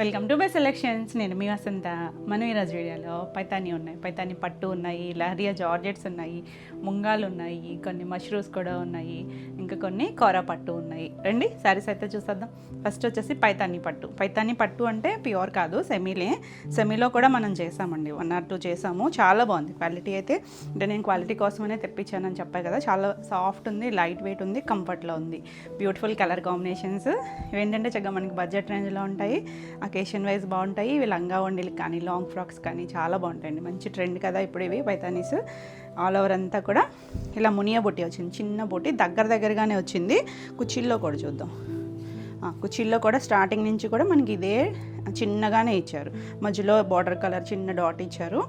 Welcome to buy selections. నేను మీ వసంత. మనం ఈరోజు వీడియోలో పైతాని ఉన్నాయి, పైతాని పట్టు ఉన్నాయి, లహరియా జార్జెట్స్ ఉన్నాయి, ముంగాలు ఉన్నాయి, కొన్ని మష్రూమ్స్ కూడా ఉన్నాయి, ఇంకా కొన్ని కోరా పట్టు ఉన్నాయి. రండి శారీస్ అయితే చూసేద్దాం. ఫస్ట్ వచ్చేసి పైతాని పట్టు. పైతాని పట్టు అంటే ప్యూర్ కాదు, సెమీలో కూడా మనం చేసామండి, 1 or 2 చేసాము. చాలా బాగుంది క్వాలిటీ అయితే. అంటే నేను క్వాలిటీ కోసమనే తెప్పించానని చెప్పాను కదా. చాలా సాఫ్ట్ ఉంది, లైట్ వెయిట్ ఉంది, కంఫర్ట్లో ఉంది. Beautiful colour combinations. ఇవేంటంటే చక్కగా మనకి బడ్జెట్ రేంజ్లో ఉంటాయి, అకేషన్ వైజ్ బాగుంటాయి. ఇవి లంగా వండిలు కానీ లాంగ్ ఫ్రాక్స్ కానీ చాలా బాగుంటాయండి. మంచి ట్రెండ్ కదా ఇప్పుడు ఇవి పైతానీస్. ఆల్ ఓవర్ అంతా కూడా ఇలా మునియా బొట్టి వచ్చింది, చిన్న బొట్టి దగ్గరగానే వచ్చింది. కుచ్చిల్లో కూడా చూద్దాం. కుచ్చిల్లో కూడా స్టార్టింగ్ నుంచి కూడా మనకి ఇదే చిన్నగానే ఇచ్చారు, మధ్యలో బార్డర్ కలర్ చిన్న డాట్ ఇచ్చారు.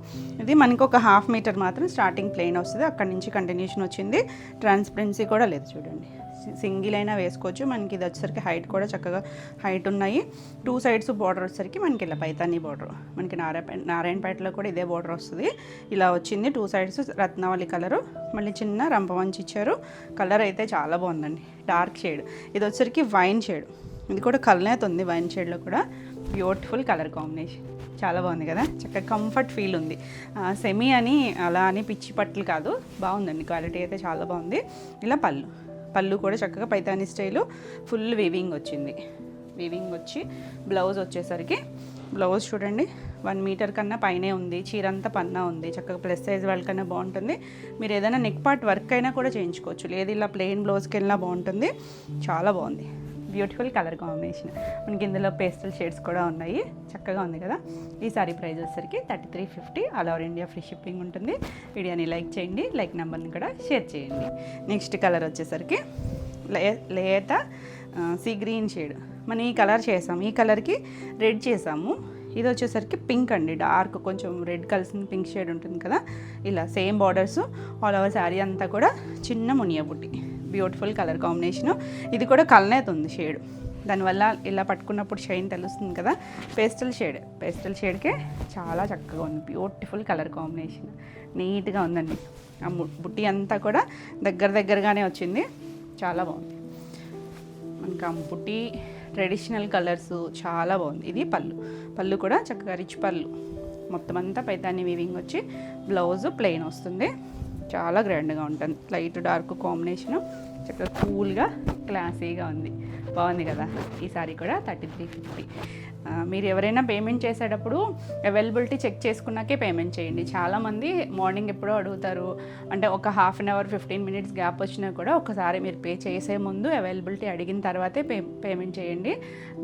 ఇది మనకి ఒక 1/2 మీటర్ మాత్రం స్టార్టింగ్ ప్లెయిన్ వస్తుంది, అక్కడి నుంచి కంటిన్యూషన్ వచ్చింది. ట్రాన్స్పరెన్సీ కూడా లేదు చూడండి, సింగిల్ అయినా వేసుకోవచ్చు. మనకి ఇది వచ్చేసరికి హైట్ కూడా చక్కగా హైట్ ఉన్నాయి. 2 సైడ్స్ బార్డర్ వచ్చేసరికి మనకి ఇలా పైతాని బార్డర్, మనకి నారాయణపేటలో కూడా ఇదే బార్డర్ వస్తుంది. ఇలా వచ్చింది 2 సైడ్స్ రత్నావళి కలరు, మళ్ళీ చిన్న రంపవంచి ఇచ్చారు. కలర్ అయితే చాలా బాగుందండి, డార్క్ షేడ్. ఇది వచ్చేసరికి వైన్ షేడ్, ఇది కూడా కలనేత ఉంది వైన్ షేడ్లో కూడా. బ్యూటిఫుల్ కలర్ కాంబినేషన్, చాలా బాగుంది కదా. చక్కగా కంఫర్ట్ ఫీల్ ఉంది. సెమీ అని అలా అని పిచ్చి పట్లు కాదు, బాగుందండి క్వాలిటీ అయితే చాలా బాగుంది. ఇలా పళ్ళు కూడా చక్కగా పైతాని స్టైలు, ఫుల్ వీవింగ్ వచ్చింది. వీవింగ్ వచ్చి బ్లౌజ్ వచ్చేసరికి, బ్లౌజ్ చూడండి 1 మీటర్ కన్నా పైనే ఉంది, చీరంతా పన్నా ఉంది. చక్కగా ప్లస్ సైజ్ వాళ్ళకన్నా బాగుంటుంది. మీరు ఏదైనా నెక్ పార్ట్ వర్క్ అయినా కూడా చేయించుకోవచ్చు, లేదు ఇలా ప్లెయిన్ బ్లౌజ్కి వెళ్ళినా బాగుంటుంది. చాలా బాగుంది, బ్యూటిఫుల్ కలర్ కాంబినేషన్. మనకి ఇందులో పేస్టల్ షేడ్స్ కూడా ఉన్నాయి, చక్కగా ఉంది కదా. ఈ సారీ ప్రైస్ వచ్చేసరికి 3350. All over India free shipping ఉంటుంది. వీడియోని లైక్ చేయండి, లైక్ నెంబర్ని కూడా షేర్ చేయండి. నెక్స్ట్ కలర్ వచ్చేసరికి లేత సీ గ్రీన్ షేడ్. మనం ఈ కలర్ చేసాము, ఈ కలర్కి రెడ్ చేసాము. ఇది వచ్చేసరికి పింక్ అండి, డార్క్ కొంచెం రెడ్ కలిసిన పింక్ షేడ్ ఉంటుంది కదా. ఇలా same borders all over sari అంతా కూడా చిన్న మునియా బుట్టి. Beautiful colour combination. ఇది కూడా కలనేత ఉంది షేడ్, దానివల్ల ఇలా పట్టుకున్నప్పుడు షైన్ తెలుస్తుంది కదా. పేస్టల్ షేడ్కే చాలా చక్కగా ఉంది. బ్యూటిఫుల్ కలర్ కాంబినేషన్, నీట్గా ఉందండి. ఆ బుట్టి అంతా కూడా దగ్గరగానే వచ్చింది, చాలా బాగుంది. మనకి ఆ బుట్టి ట్రెడిషనల్ కలర్స్ చాలా బాగుంది. ఇది పళ్ళు కూడా చక్కగా రిచ్ పళ్ళు, మొత్తం అంతా పైతాని వీవింగ్ వచ్చి బ్లౌజ్ ప్లెయిన్ వస్తుంది. చాలా గ్రాండ్గా ఉంటుంది. లైట్ డార్క్ కాంబినేషను, చక్కగా కూల్గా క్లాసీగా ఉంది. బాగుంది కదా. ఈ సారీ కూడా 3350. మీరు ఎవరైనా పేమెంట్ చేసేటప్పుడు అవైలబిలిటీ చెక్ చేసుకున్నాకే పేమెంట్ చేయండి. చాలామంది మార్నింగ్ ఎప్పుడో అడుగుతారు, అంటే ఒక 1/2 అవర్ 15 మినిట్స్ గ్యాప్ వచ్చినా కూడా ఒకసారి మీరు పే చేసే ముందు అవైలబిలిటీ అడిగిన తర్వాతే పేమెంట్ చేయండి.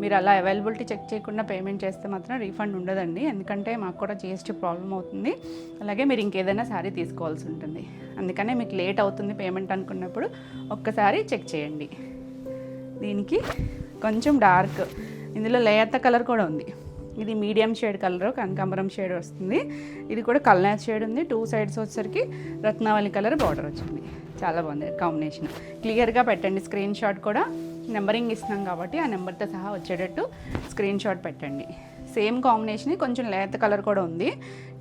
మీరు అలా అవైలబిలిటీ చెక్ చేయకుండా పేమెంట్ చేస్తే మాత్రం రీఫండ్ ఉండదండి, ఎందుకంటే మాకు కూడా జిఎస్టీ ప్రాబ్లం అవుతుంది. అలాగే మీరు ఇంకేదైనా సారీ తీసుకోవాల్సి ఉంటుంది, అందుకనే మీకు లేట్ అవుతుంది పేమెంట్ అనుకున్నప్పుడు ఒక్కసారి చెక్ చేయండి. దీనికి కొంచెం డార్క్, ఇందులో లేత కలర్ కూడా ఉంది. ఇది మీడియం షేడ్ కలర్, కనకాంబరం షేడ్ వస్తుంది. ఇది కూడా కల్నాథ్ షేడ్ ఉంది. 2 సైడ్స్ వచ్చేసరికి రత్నావళి కలర్ బార్డర్ వచ్చింది. చాలా బాగుంది కాంబినేషన్. క్లియర్గా పెట్టండి స్క్రీన్ షాట్ కూడా, నెంబరింగ్ ఇస్తున్నాం కాబట్టి ఆ నెంబర్తో సహా వచ్చేటట్టు స్క్రీన్ షాట్ పెట్టండి. సేమ్ కాంబినేషన్, కొంచెం లేత కలర్ కూడా ఉంది.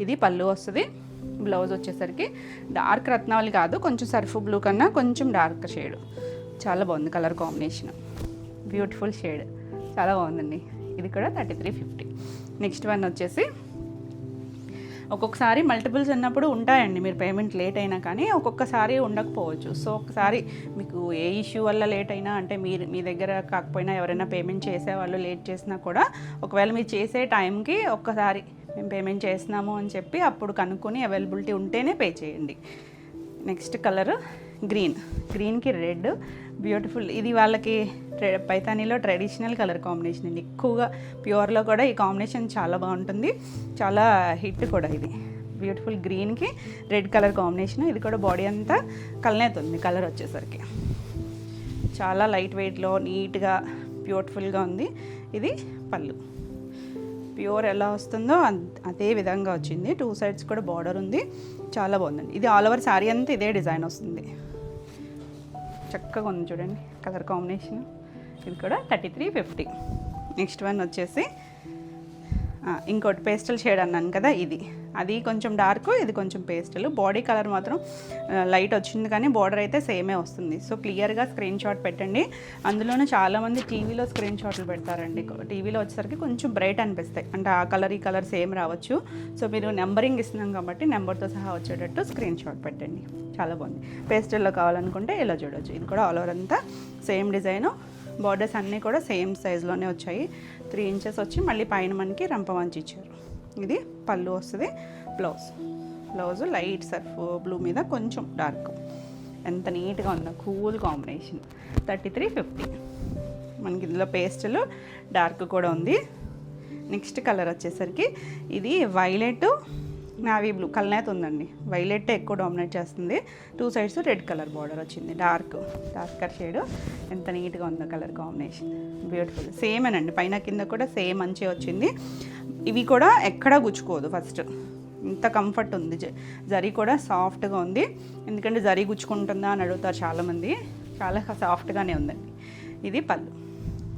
ఇది పళ్ళు వస్తుంది. బ్లౌజ్ వచ్చేసరికి డార్క్ రత్నావళి కాదు, కొంచెం సర్ఫ్ బ్లూ కన్నా కొంచెం డార్క్ షేడ్. చాలా బాగుంది కలర్ కాంబినేషన్, బ్యూటిఫుల్ షేడ్, చాలా బాగుందండి. ఇది కూడా 3350. నెక్స్ట్ వన్ వచ్చేసి, ఒక్కొక్కసారి మల్టిపుల్స్ ఉన్నప్పుడు ఉంటాయండి, మీరు పేమెంట్ లేట్ అయినా కానీ ఒక్కొక్కసారి ఉండకపోవచ్చు. సో ఒకసారి మీకు ఏ ఇష్యూ వల్ల లేట్ అయినా, అంటే మీ దగ్గర కాకపోయినా ఎవరైనా పేమెంట్ చేసేవాళ్ళు లేట్ చేసినా కూడా, ఒకవేళ మీరు చేసే టైంకి ఒక్కసారి మేము పేమెంట్ చేస్తున్నాము అని చెప్పి అప్పుడు కనుక్కొని అవైలబిలిటీ ఉంటేనే పే చేయండి. నెక్స్ట్ కలర్ గ్రీన్కి రెడ్, బ్యూటిఫుల్. ఇది వాళ్ళకి పైతానీలో ట్రెడిషనల్ కలర్ కాంబినేషన్ అండి. ఎక్కువగా ప్యూర్లో కూడా ఈ కాంబినేషన్ చాలా బాగుంటుంది, చాలా హిట్ కూడా. ఇది బ్యూటిఫుల్ గ్రీన్కి రెడ్ కలర్ కాంబినేషన్. ఇది కూడా బాడీ అంతా కలనేతుంది కలర్ వచ్చేసరికి. చాలా లైట్ వెయిట్లో నీట్గా బ్యూటిఫుల్గా ఉంది. ఇది పళ్ళు, ప్యూర్ ఎలా వస్తుందో అదే విధంగా వచ్చింది. 2 సైడ్స్ కూడా బార్డర్ ఉంది, చాలా బాగుందండి. ఇది ఆల్ ఓవర్ శారీ అంతా ఇదే డిజైన్ వస్తుంది, చక్కగా ఉంది చూడండి కలర్ కాంబినేషన్. ఇది కూడా 3350. నెక్స్ట్ వన్ వచ్చేసి ఇంకోటి పేస్టల్ షేడ్ అన్నాను కదా, ఇది అది కొంచెం డార్క్, ఇది కొంచెం పేస్టల్. బాడీ కలర్ మాత్రం లైట్ వచ్చింది కానీ బార్డర్ అయితే సేమే వస్తుంది. సో క్లియర్గా స్క్రీన్ షాట్ పెట్టండి. అందులోనే చాలామంది టీవీలో స్క్రీన్ షాట్లు పెడతారండి. టీవీలో వచ్చేసరికి కొంచెం బ్రైట్ అనిపిస్తాయి, అంటే ఆ కలర్ ఈ కలర్ సేమ్ రావచ్చు. సో మీరు నెంబరింగ్ ఇస్తున్నాం కాబట్టి నెంబర్తో సహా వచ్చేటట్టు స్క్రీన్ షాట్ పెట్టండి. చాలా బాగుంది. పేస్టల్లో కావాలనుకుంటే ఇలా చూడవచ్చు. ఇది కూడా ఆల్ ఓవర్ అంతా సేమ్ డిజైను. బార్డర్స్ అన్నీ కూడా సేమ్ సైజులోనే వచ్చాయి. 3 ఇంచెస్ వచ్చి మళ్ళీ పైన మనకి రంపవంచి ఇచ్చారు. ఇది పళ్ళు వస్తుంది. బ్లౌజ్ లైట్ సర్ఫ్ బ్లూ మీద కొంచెం డార్క్. ఎంత నీట్గా ఉందో, కూల్ కాంబినేషన్. 3350. మనకి ఇందులో పేస్టల్ డార్క్ కూడా ఉంది. నెక్స్ట్ కలర్ వచ్చేసరికి ఇది వైలెట్ నావీ బ్లూ కలనేత ఉందండి. వైలెట్ ఎక్కువ డామినేట్ చేస్తుంది. 2 సైడ్స్ రెడ్ కలర్ బార్డర్ వచ్చింది. Darker shade. ఎంత నీట్గా ఉందో కలర్ కాంబినేషన్, బ్యూటిఫుల్. సేమేనండి, పైన కింద కూడా సేమ్ మంచిగా వచ్చింది. ఇవి కూడా ఎక్కడా గుచ్చుకోదు. ఫస్ట్ ఇంత కంఫర్ట్ ఉంది. జరీ కూడా సాఫ్ట్గా ఉంది. ఎందుకంటే జరీ గుచ్చుకుంటుందా అని అడుగుతారు చాలామంది. చాలా సాఫ్ట్గానే ఉందండి. ఇది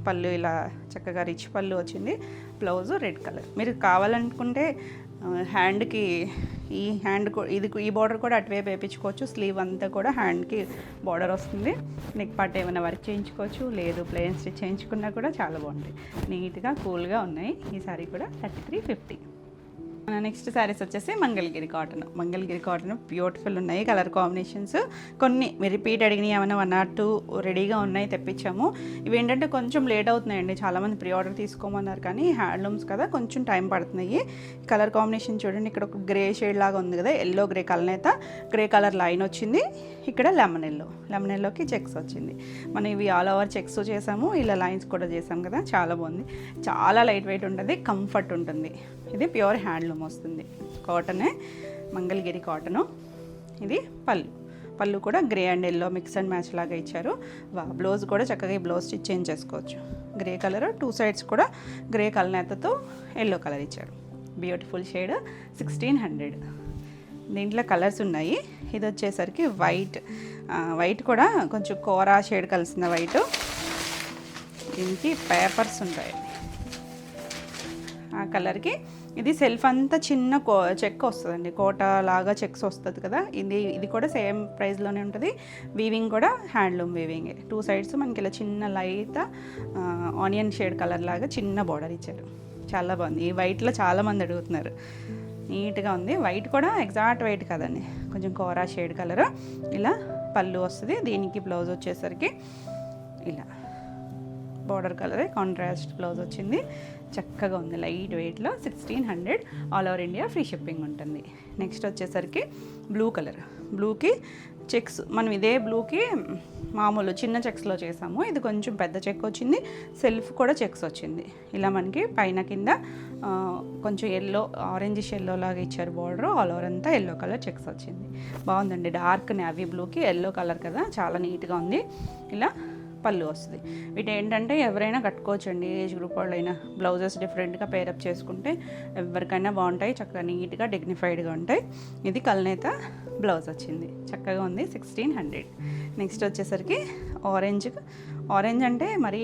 పళ్ళు ఇలా చక్కగా రిచ్ పళ్ళు వచ్చింది. Blouse red colour. మీరు కావాలనుకుంటే హ్యాండ్కి ఈ బార్డర్ కూడా అటువైపు వేయించుకోవచ్చు. స్లీవ్ అంతా కూడా హ్యాండ్కి బార్డర్ వస్తుంది. నెక్ పార్ట్ ఏమైనా వర్క్ చేయించుకోవచ్చు, లేదు ప్లెయిన్ స్టిచ్ చేయించుకున్నా కూడా చాలా బాగుంటాయి. నీట్గా కూల్గా ఉన్నాయి. ఈ సారీ కూడా 3350. నెక్స్ట్ శారీస్ వచ్చేసి మంగళగిరి కాటన్ బ్యూటిఫుల్ ఉన్నాయి. కలర్ కాంబినేషన్స్ కొన్ని మీరు రిపీట్ అడిగినాయి, ఏమైనా 1 or 2 రెడీగా ఉన్నాయి తెప్పించాము. ఇవి ఏంటంటే కొంచెం లేట్ అవుతున్నాయండి. చాలామంది ప్రీ ఆర్డర్ తీసుకోమన్నారు కానీ హ్యాండ్లూమ్స్ కదా కొంచెం టైం పడుతున్నాయి. కలర్ కాంబినేషన్ చూడండి. ఇక్కడ ఒక గ్రే షేడ్ లాగా ఉంది కదా, ఎల్లో గ్రే కలనేత, గ్రే కలర్ లైన్ వచ్చింది. ఇక్కడ లెమన్ ఎల్లోకి చెక్స్ వచ్చింది. మనం ఇవి ఆల్ ఓవర్ చెక్స్ చేసాము, ఇలా లైన్స్ కూడా చేసాం కదా, చాలా బాగుంది. చాలా లైట్ వెయిట్ ఉంటుంది, కంఫర్ట్ ఉంటుంది. ఇది ప్యూర్ హ్యాండ్లూమ్ వస్తుంది. కాటనే, మంగళగిరి కాటను. ఇది పళ్ళు కూడా grey and yellow mix and match లాగా ఇచ్చారు. బ్లౌజ్ కూడా చక్కగా ఈ బ్లౌజ్ స్టిచ్ చేంజ్ చేసుకోవచ్చు. గ్రే కలర్, 2 సైడ్స్ కూడా గ్రే కలనేతతో ఎల్లో కలర్ ఇచ్చారు. Beautiful shade. 1600. దీంట్లో కలర్స్ ఉన్నాయి. ఇది వచ్చేసరికి వైట్ కూడా కొంచెం కోరా షేడ్ కలిసిన వైట్. దీనికి పేపర్స్ ఉంటాయి ఆ కలర్కి. ఇది సెల్ఫ్ అంతా చిన్న చెక్ వస్తుందండి, కోట లాగా చెక్స్ వస్తుంది కదా. ఇది కూడా సేమ్ ప్రైస్లోనే ఉంటుంది. వీవింగ్ కూడా హ్యాండ్లూమ్ వీవింగ్. 2 సైడ్స్ మనకి ఇలా చిన్న లైట్ ఆనియన్ షేడ్ కలర్ లాగా చిన్న బార్డర్ ఇచ్చారు. చాలా బాగుంది. ఈ వైట్లో చాలామంది అడుగుతున్నారు. నీట్గా ఉంది. వైట్ కూడా ఎగ్జాక్ట్ వైట్ కదండి, కొంచెం కోరా షేడ్ కలర్. ఇలా పళ్ళు వస్తుంది. దీనికి బ్లౌజ్ వచ్చేసరికి ఇలా బార్డర్ కలరే కాంట్రాస్ట్ బ్లౌజ్ వచ్చింది. చక్కగా ఉంది, లైట్ వెయిట్లో. 1600. All over India free shipping ఉంటుంది. నెక్స్ట్ వచ్చేసరికి బ్లూకి చెక్స్. మనం ఇదే బ్లూకి మామూలు చిన్న చెక్స్లో చేసాము. ఇది కొంచెం పెద్ద చెక్ వచ్చింది. సెల్ఫ్ కూడా చెక్స్ వచ్చింది. ఇలా మనకి పైన కింద కొంచెం ఆరెంజిష్ ఎల్లో లాగా ఇచ్చారు బార్డర్. ఆల్ ఓవర్ అంతా ఎల్లో కలర్ చెక్స్ వచ్చింది. బాగుందండి. డార్క్ నేవీ బ్లూకి ఎల్లో కలర్ కదా, చాలా నీట్గా ఉంది. ఇలా పళ్ళు వస్తుంది. వీటి ఏంటంటే ఎవరైనా కట్టుకోవచ్చండి, ఏజ్ గ్రూప్ వాళ్ళైనా. బ్లౌజెస్ డిఫరెంట్గా పేరప్ చేసుకుంటే ఎవరికైనా బాగుంటాయి, చక్కగా నీట్గా డిగ్నిఫైడ్గా ఉంటాయి. ఇది కల్నేత బ్లౌజ్ వచ్చింది. చక్కగా ఉంది. 1600. నెక్స్ట్ వచ్చేసరికి ఆరెంజ్ అంటే మరీ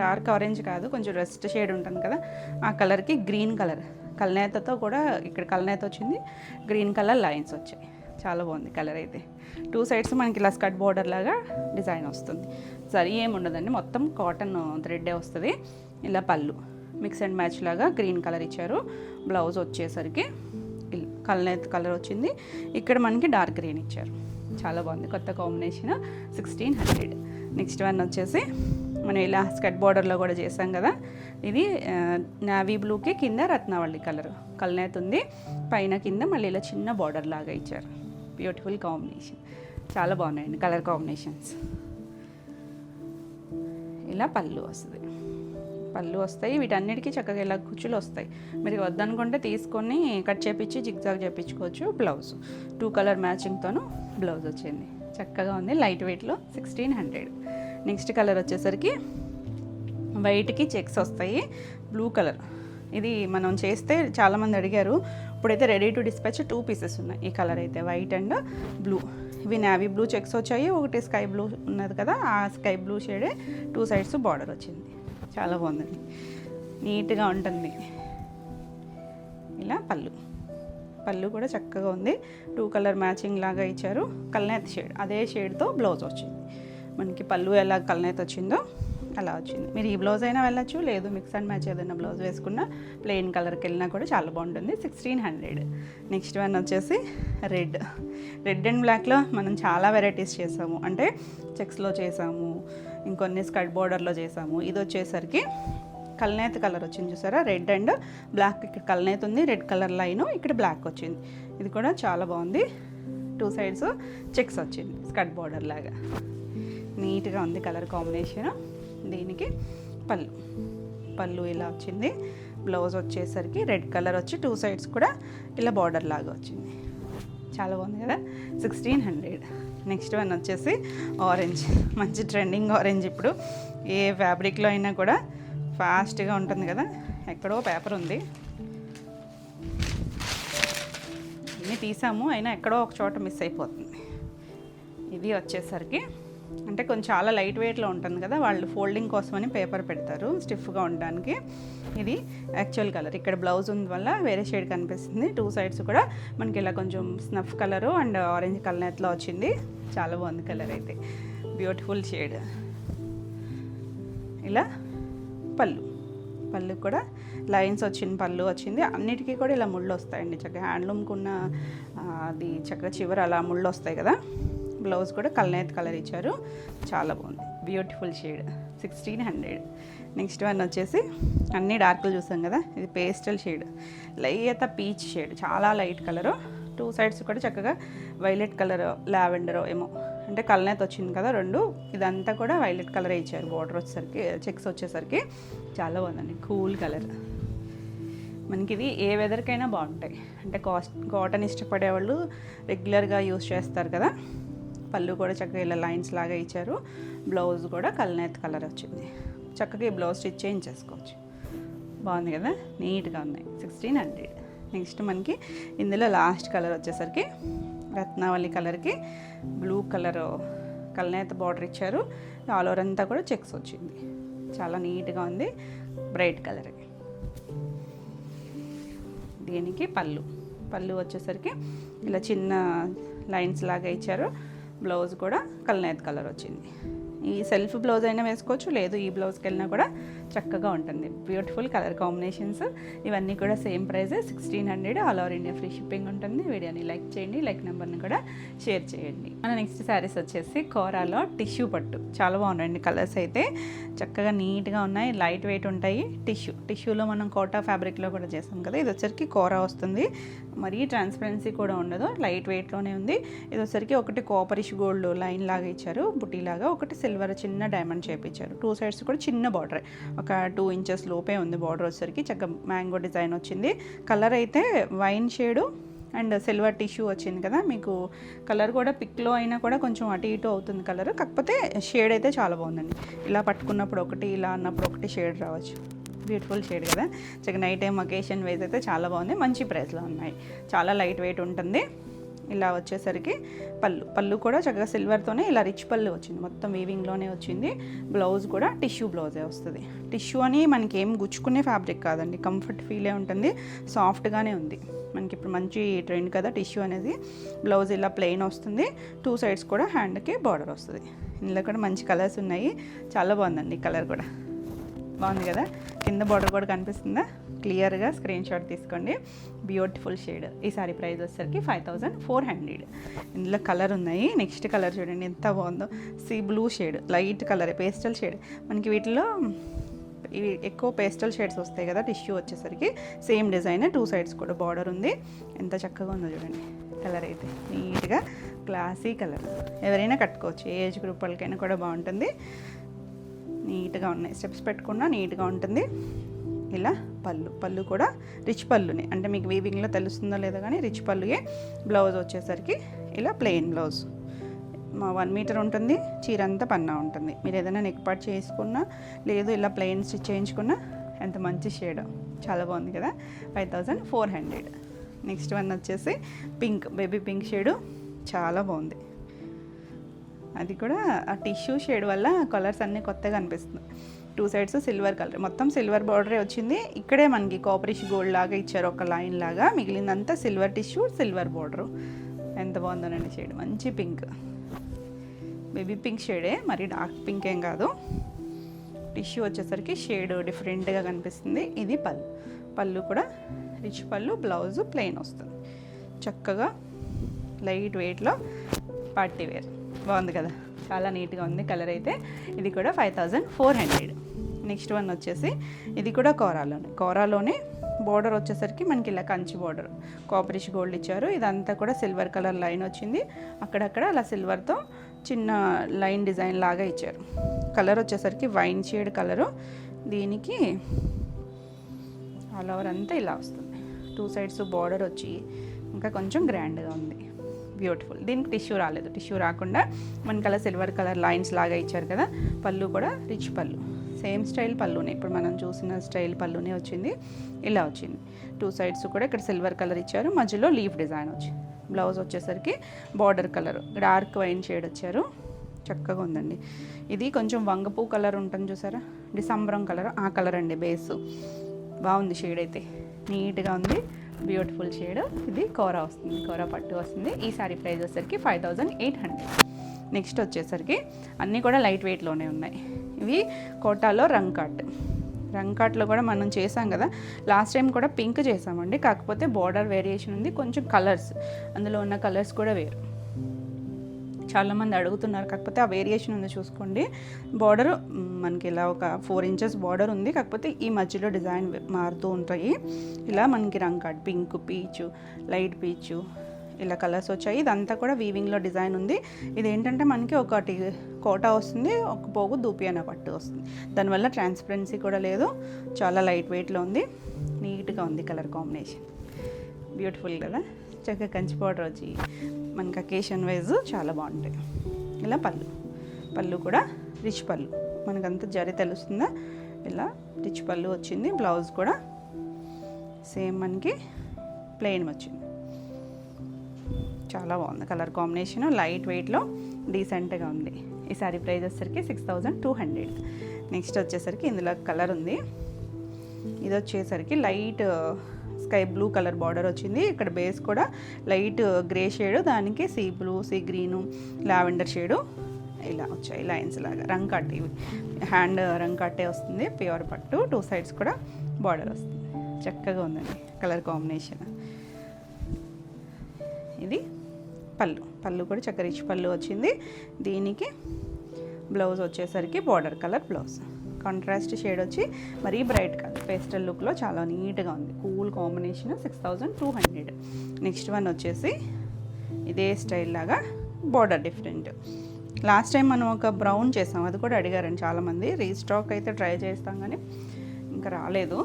డార్క్ ఆరెంజ్ కాదు, కొంచెం రెస్ట్ షేడ్ ఉంటుంది కదా, ఆ కలర్కి గ్రీన్ కలర్ కల్నేతతో కూడా ఇక్కడ కల్నేత వచ్చింది. గ్రీన్ కలర్ లైన్స్ వచ్చాయి. చాలా బాగుంది కలర్ అయితే. 2 సైడ్స్ మనకి ఇలా స్కర్ట్ బోర్డర్ లాగా డిజైన్ వస్తుంది. సరి ఏమి ఉండదండి, మొత్తం కాటన్ థ్రెడ్డే వస్తుంది. ఇలా పళ్ళు మిక్స్ అండ్ మ్యాచ్ లాగా గ్రీన్ కలర్ ఇచ్చారు. బ్లౌజ్ వచ్చేసరికి కల్నేత్ కలర్ వచ్చింది. ఇక్కడ మనకి డార్క్ గ్రీన్ ఇచ్చారు. చాలా బాగుంది, కొత్త కాంబినేషన్. 1600. నెక్స్ట్ వన్ వచ్చేసి మనం ఇలా స్కర్ట్ బార్డర్లో కూడా చేసాం కదా, ఇది నావీ బ్లూకి కింద రత్నావళి కలర్ కల్నేత్ ఉంది. పైన కింద మళ్ళీ ఇలా చిన్న బార్డర్ లాగా ఇచ్చారు. Beautiful combination. చాలా బాగున్నాయండి కలర్ కాంబినేషన్స్. ఇలా పళ్ళు వస్తాయి. వీటన్నిటికీ చక్కగా ఇలా కుచ్చులు వస్తాయి. మీరు వద్దనుకుంటే తీసుకొని కట్ చేపించి జిగ్జాగ్ చేపించుకోవచ్చు. బ్లౌజ్ 2 కలర్ మ్యాచింగ్తోనూ బ్లౌజ్ వచ్చింది. చక్కగా ఉంది, లైట్ వెయిట్లో. 1600. నెక్స్ట్ కలర్ వచ్చేసరికి వైట్కి చెక్స్ వస్తాయి. Blue colour. ఇది మనం చేస్తే చాలామంది అడిగారు. ఇప్పుడైతే రెడీ టు డిస్పాచ్ 2 పీసెస్ ఉన్నాయి. ఈ కలర్ అయితే వైట్ అండ్ బ్లూ. ఇవి నావీ బ్లూ చెక్స్ వచ్చాయి. ఒకటి స్కై బ్లూ ఉన్నది కదా, ఆ స్కై బ్లూ షేడే 2 సైడ్స్ బార్డర్ వచ్చింది. చాలా బాగుందండి, నీట్గా ఉంటుంది. ఇలా పళ్ళు పళ్ళు కూడా చక్కగా ఉంది, 2 కలర్ మ్యాచింగ్ లాగా ఇచ్చారు. కల్నేత షేడ్, అదే షేడ్తో బ్లౌజ్ వచ్చింది. మనకి పళ్ళు ఎలా కల్నేత వచ్చిందో అలా వచ్చింది. మీరు ఈ బ్లౌజ్ అయినా వెళ్ళచ్చు, లేదు మిక్స్ అండ్ మ్యాచ్ ఏదైనా బ్లౌజ్ వేసుకున్న ప్లెయిన్ కలర్కి వెళ్ళినా కూడా చాలా బాగుంటుంది. 1600. నెక్స్ట్ వన్ వచ్చేసి రెడ్ అండ్ బ్లాక్లో మనం చాలా వెరైటీస్ చేసాము. అంటే చెక్స్లో చేసాము, ఇంకొన్ని స్కర్ట్ బోర్డర్లో చేసాము. ఇది వచ్చేసరికి కల్నేత కలర్ వచ్చింది చూసారా, రెడ్ అండ్ బ్లాక్. ఇక్కడ కల్నేత ఉంది, రెడ్ కలర్ లైను, ఇక్కడ బ్లాక్ వచ్చింది. ఇది కూడా చాలా బాగుంది. 2 సైడ్స్ చెక్స్ వచ్చింది స్కర్ట్ బోర్డర్ లాగా, నీట్గా ఉంది కలర్ కాంబినేషన్. దీనికి పళ్ళు ఇలా వచ్చింది. బ్లౌజ్ వచ్చేసరికి రెడ్ కలర్ వచ్చి 2 సైడ్స్ కూడా ఇలా బార్డర్ లాగా వచ్చింది. చాలా బాగుంది కదా, 1600. నెక్స్ట్ వన్ వచ్చేసి ఆరెంజ్, మంచి ట్రెండింగ్ ఆరెంజ్. ఇప్పుడు ఏ ఫ్యాబ్రిక్లో అయినా కూడా ఫాస్ట్గా ఉంటుంది కదా. ఎక్కడో పేపర్ ఉంది, ఇన్ని తీసాము అయినా ఎక్కడో ఒక చోట మిస్ అయిపోతుంది. ఇది వచ్చేసరికి అంటే కొంచెం చాలా లైట్ వెయిట్లో ఉంటుంది కదా, వాళ్ళు ఫోల్డింగ్ కోసమని పేపర్ పెడతారు స్టిఫ్గా ఉండడానికి. ఇది యాక్చువల్ కలర్, ఇక్కడ బ్లౌజ్ ఉంది వల్ల వేరే షేడ్ కనిపిస్తుంది. 2 సైడ్స్ కూడా మనకి ఇలా కొంచెం స్నఫ్ కలరు అండ్ ఆరెంజ్ కలర్లో వచ్చింది. చాలా బాగుంది కలర్ అయితే, బ్యూటిఫుల్ షేడ్. ఇలా పళ్ళు కూడా లైన్స్ వచ్చింది, పళ్ళు వచ్చింది. అన్నిటికీ కూడా ఇలా ముళ్ళు వస్తాయండి. చక్కగా హ్యాండ్లూమ్కి ఉన్న అది చక్కగా చివర అలా ముళ్ళు వస్తాయి కదా. బ్లౌజ్ కూడా కల్నేత కలర్ ఇచ్చారు, చాలా బాగుంది, బ్యూటిఫుల్ షేడ్. 1600. నెక్స్ట్ వన్ వచ్చేసి అన్ని డార్క్లు చూసాం కదా, ఇది pastel shade, light peach shade, చాలా లైట్ కలరు. 2 సైడ్స్ కూడా చక్కగా వైలెట్ కలర్, లావెండర్ ఏమో అంటే కల్నేత వచ్చింది కదా 2. ఇదంతా కూడా వైలెట్ కలరే ఇచ్చారు. బార్డర్ వచ్చేసరికి చెక్స్ వచ్చేసరికి చాలా బాగుందండి, కూల్ కలర్. మనకి ఇది ఏ వెదర్కైనా బాగుంటాయి. అంటే కాటన్ ఇష్టపడే వాళ్ళు రెగ్యులర్గా యూస్ చేస్తారు కదా. పళ్ళు కూడా చక్కగా ఇలా లైన్స్ లాగా ఇచ్చారు. బ్లౌజ్ కూడా కల్నేత కలర్ వచ్చింది. చక్కగా ఈ బ్లౌజ్ స్టిచ్ చేయించేసుకోవచ్చు. బాగుంది కదా, నీట్గా ఉన్నాయి. 1600. నెక్స్ట్ మనకి ఇందులో లాస్ట్ కలర్ వచ్చేసరికి రత్నావళి కలర్కి బ్లూ కలర్ కల్నేత బార్డర్ ఇచ్చారు. ఆల్ ఓవర్ అంతా కూడా చెక్స్ వచ్చింది, చాలా నీట్గా ఉంది, బ్రైట్ కలర్. దీనికి పళ్ళు వచ్చేసరికి ఇలా చిన్న లైన్స్ లాగా ఇచ్చారు. బ్లౌజ్ కూడా కల్నేత కలర్ వచ్చింది. ఈ సెల్ఫ్ బ్లౌజ్ అయినా వేసుకోవచ్చు, లేదు ఈ బ్లౌజ్కి వెళ్ళినా కూడా చక్కగా ఉంటుంది. Beautiful colour combinations. ఇవన్నీ కూడా same price 1600. All over India free shipping ఉంటుంది. వీడియోని లైక్ చేయండి, లైక్ నెంబర్ని కూడా షేర్ చేయండి. మన నెక్స్ట్ శారీస్ వచ్చేసి కోరాలో టిష్యూ పట్టు. చాలా బాగున్నాయండి కలర్స్ అయితే, చక్కగా నీట్గా ఉన్నాయి, లైట్ వెయిట్ ఉంటాయి. టిష్యూలో మనం కోటా ఫ్యాబ్రిక్లో కూడా చేస్తాం కదా. ఇది వచ్చరికి కోరా వస్తుంది, మరీ ట్రాన్స్పరెన్సీ కూడా ఉండదు, లైట్ వెయిట్లోనే ఉంది. ఇది వచ్చరికి ఒకటి కాపరిష్ గోల్డ్ లైన్ లాగా ఇచ్చారు, బుటీ లాగా, ఒకటి సిల్వర్ చిన్న డైమండ్ చేపించారు. 2 సైడ్స్ కూడా చిన్న బార్డర్, ఒక 2 ఇంచెస్ లోపే ఉంది బార్డర్ వచ్చేసరికి. చక్కగా మ్యాంగో డిజైన్ వచ్చింది. కలర్ అయితే wine shade and silver tissue వచ్చింది కదా. మీకు కలర్ కూడా పిక్లో అయినా కూడా కొంచెం అటు ఇటు అవుతుంది కలర్, కాకపోతే షేడ్ అయితే చాలా బాగుందండి. ఇలా పట్టుకున్నప్పుడు ఒకటి, ఇలా అన్నప్పుడు ఒకటి షేడ్ రావచ్చు. బ్యూటిఫుల్ షేడ్ కదా. చక్కగా నైట్ టైం అకేషన్ వేస్ అయితే చాలా బాగుంది. మంచి ప్రైస్లో ఉన్నాయి, చాలా లైట్ వెయిట్ ఉంటుంది. ఇలా వచ్చేసరికి పళ్ళు కూడా చక్కగా సిల్వర్తోనే ఇలా రిచ్ పళ్ళు వచ్చింది, మొత్తం వీవింగ్లోనే వచ్చింది. బ్లౌజ్ కూడా టిష్యూ బ్లౌజే వస్తుంది. టిష్యూ అని మనకి ఏం గుచ్చుకునే ఫ్యాబ్రిక్ కాదండి, కంఫర్ట్ ఫీలే ఉంటుంది, సాఫ్ట్గానే ఉంది. మనకి ఇప్పుడు మంచి ట్రెండ్ కదా టిష్యూ అనేది. బ్లౌజ్ ఇలా ప్లెయిన్ వస్తుంది, 2 సైడ్స్ కూడా హ్యాండ్కి బార్డర్ వస్తుంది. ఇందులో కూడా మంచి కలర్స్ ఉన్నాయి, చాలా బాగుందండి కలర్ కూడా. బాగుంది కదా, కింద బార్డర్ కూడా కనిపిస్తుందా, క్లియర్గా స్క్రీన్ షాట్ తీసుకోండి. Beautiful shade. ఈ సారీ ప్రైస్ వచ్చేసరికి 5400. ఇందులో కలర్ ఉన్నాయి. నెక్స్ట్ కలర్ చూడండి ఎంత బాగుందో, sea blue shade, light colour, pastel shade. మనకి వీటిలో ఇవి ఎక్కువ పేస్టల్ షేడ్స్ వస్తాయి కదా టిష్యూ వచ్చేసరికి. సేమ్ డిజైన్, 2 సైడ్స్ కూడా బార్డర్ ఉంది. ఎంత చక్కగా ఉందో చూడండి కలర్ అయితే, నీట్గా క్లాసీ కలర్. ఎవరైనా కట్టుకోవచ్చు, ఏ ఏజ్ గ్రూప్ వాళ్ళకైనా కూడా బాగుంటుంది. నీట్గా ఉన్నాయి, స్టెప్స్ పెట్టుకున్నా నీట్గా ఉంటుంది. ఇలా పళ్ళు కూడా రిచ్ పళ్ళుని, అంటే మీకు వీవింగ్లో తెలుస్తుందో లేదో కానీ రిచ్ పళ్ళుయే. బ్లౌజ్ వచ్చేసరికి ఇలా ప్లెయిన్ బ్లౌజ్, 1 మీటర్ ఉంటుంది. చీర అంతా పన్నా ఉంటుంది. మీరు ఏదైనా నెక్ పార్ట్ చేసుకున్నా, లేదు ఇలా ప్లెయిన్ స్టిచ్ చేయించుకున్నా ఎంత మంచి షేడ్, చాలా బాగుంది కదా. 5400. నెక్స్ట్ వన్ వచ్చేసి పింక్, బేబీ పింక్ షేడు, చాలా బాగుంది. అది కూడా ఆ టిష్యూ షేడ్ వల్ల కలర్స్ అన్నీ కొత్తగా అనిపిస్తుంది. 2 సైడ్స్ సిల్వర్ కలర్, మొత్తం సిల్వర్ బార్డరే వచ్చింది. ఇక్కడే మనకి కాపరిష్ గోల్డ్ లాగా ఇచ్చారు ఒక లైన్ లాగా, మిగిలిందంతా సిల్వర్ టిష్యూ సిల్వర్ బార్డరు. ఎంత బాగుందోనండి షేడ్, మంచి పింక్, బేబీ పింక్ షేడే, మరి డార్క్ పింక్ ఏం కాదు. టిష్యూ వచ్చేసరికి షేడ్ డిఫరెంట్గా కనిపిస్తుంది. ఇది పళ్ళు, పళ్ళు కూడా రిచ్ పళ్ళు, బ్లౌజ్ ప్లెయిన్ వస్తుంది. చక్కగా లైట్ వెయిట్లో పార్టీ వేర్, బాగుంది కదా, చాలా నీట్గా ఉంది కలర్ అయితే. ఇది కూడా 5400. నెక్స్ట్ వన్ వచ్చేసి ఇది కూడా కోరాలోనే బోర్డర్ వచ్చేసరికి మనకి ఇలా కంచి బోర్డర్, కాపరిష్ గోల్డ్ ఇచ్చారు. ఇదంతా కూడా సిల్వర్ కలర్ లైన్ వచ్చింది, అక్కడక్కడ అలా సిల్వర్తో చిన్న లైన్ డిజైన్ లాగా ఇచ్చారు. కలర్ వచ్చేసరికి వైన్ షేడ్ కలరు. దీనికి ఆల్ ఓవర్ అంతా ఇలా వస్తుంది, 2 సైడ్స్ బార్డర్ వచ్చి ఇంకా కొంచెం గ్రాండ్గా ఉంది, బ్యూటిఫుల్. దీనికి టిష్యూ రాలేదు, టిష్యూ రాకుండా మనకి అలా సిల్వర్ కలర్ లైన్స్ లాగా ఇచ్చారు కదా. పళ్ళు కూడా రిచ్ పళ్ళు, సేమ్ స్టైల్ పళ్ళునే, ఇప్పుడు మనం చూసిన స్టైల్ పళ్ళునే వచ్చింది, ఇలా వచ్చింది. 2 సైడ్స్ కూడా ఇక్కడ సిల్వర్ కలర్ ఇచ్చారు, మధ్యలో లీఫ్ డిజైన్ వచ్చింది. బ్లౌజ్ వచ్చేసరికి border colour dark wine shade వచ్చారు, చక్కగా ఉందండి. ఇది కొంచెం వంగపూ కలర్ ఉంటుంది చూసారా, డిసెంబరం కలర్, ఆ కలర్ అండి బేస్. బాగుంది షేడ్ అయితే, నీట్గా ఉంది, బ్యూటిఫుల్ షేడ్. ఇది కోరా వస్తుంది, కోరా పట్టు వస్తుంది. ఈ సారీ ప్రైస్ వచ్చేసరికి 5800. నెక్స్ట్ వచ్చేసరికి అన్నీ కూడా లైట్ వెయిట్లోనే ఉన్నాయి. ఇవి కోటాలో రంకాట్లో కూడా మనం చేసాం కదా, లాస్ట్ టైం కూడా పింక్ చేసామండి, కాకపోతే బార్డర్ వేరియేషన్ ఉంది, కొంచెం కలర్స్, అందులో ఉన్న కలర్స్ కూడా వేరు. చాలామంది అడుగుతున్నారు, కాకపోతే ఆ వేరియేషన్ ఉంది చూసుకోండి. బార్డర్ మనకి ఇలా ఒక 4 ఇంచెస్ బార్డర్ ఉంది, కాకపోతే ఈ మధ్యలో డిజైన్ మారుతూ ఉంటాయి. ఇలా మనకి రంకాట్, పింక్, పీచు, లైట్ పీచు, ఇలా కలర్స్ వచ్చాయి. ఇదంతా కూడా వీవింగ్లో డిజైన్ ఉంది. ఇదేంటంటే మనకి ఒకటి కోటా వస్తుంది, ఒక పోగు దూపియానా పట్టు వస్తుంది, దానివల్ల ట్రాన్స్పరెన్సీ కూడా లేదు, చాలా లైట్ వెయిట్లో ఉంది, నీట్గా ఉంది కలర్ కాంబినేషన్, బ్యూటిఫుల్ కదా. చక్కగా కంచి పౌడర్ వచ్చి మనకి అకేషన్ వైజ్ చాలా బాగుంటాయి. ఇలా పళ్ళు కూడా రిచ్ పళ్ళు, మనకంతా జరి తెలుస్తుందా, ఇలా రిచ్ పళ్ళు వచ్చింది. బ్లౌజ్ కూడా సేమ్ మనకి ప్లెయిన్ వచ్చింది, చాలా బాగుంది కలర్ కాంబినేషన్, లైట్ వెయిట్లో డీసెంట్గా ఉంది. ఈ సారీ ప్రైస్ వచ్చేసరికి 6200. నెక్స్ట్ వచ్చేసరికి ఇందులో కలర్ ఉంది, ఇది వచ్చేసరికి light sky blue colour border వచ్చింది. ఇక్కడ బేస్ కూడా లైట్ గ్రే షేడ్, దానికి sea blue, sea green, lavender shade ఇలా వచ్చాయి లైన్స్ లాగా. రంకాట్, ఇవి హ్యాండ్ రంకాటే వస్తుంది, ప్యూర్ పట్టు, 2 సైడ్స్ కూడా బార్డర్ వస్తుంది, చక్కగా ఉందండి కలర్ కాంబినేషన్. ఇది పళ్ళు కూడా చక్కగా రిచ్ పళ్ళు వచ్చింది. దీనికి బ్లౌజ్ వచ్చేసరికి border colour blouse, contrast shade వచ్చి మరీ బ్రైట్ కాదు, పేస్టల్ లుక్లో చాలా నీట్గా ఉంది, కూల్ కాంబినేషన్. 6200. నెక్స్ట్ వన్ వచ్చేసి ఇదే స్టైల్ లాగా బార్డర్ డిఫరెంట్. లాస్ట్ టైం మనం ఒక బ్రౌన్ చేసాం, అది కూడా అడిగారండి చాలామంది. రీస్టాక్ అయితే ట్రై చేస్తాం కానీ ఇంకా రాలేదు,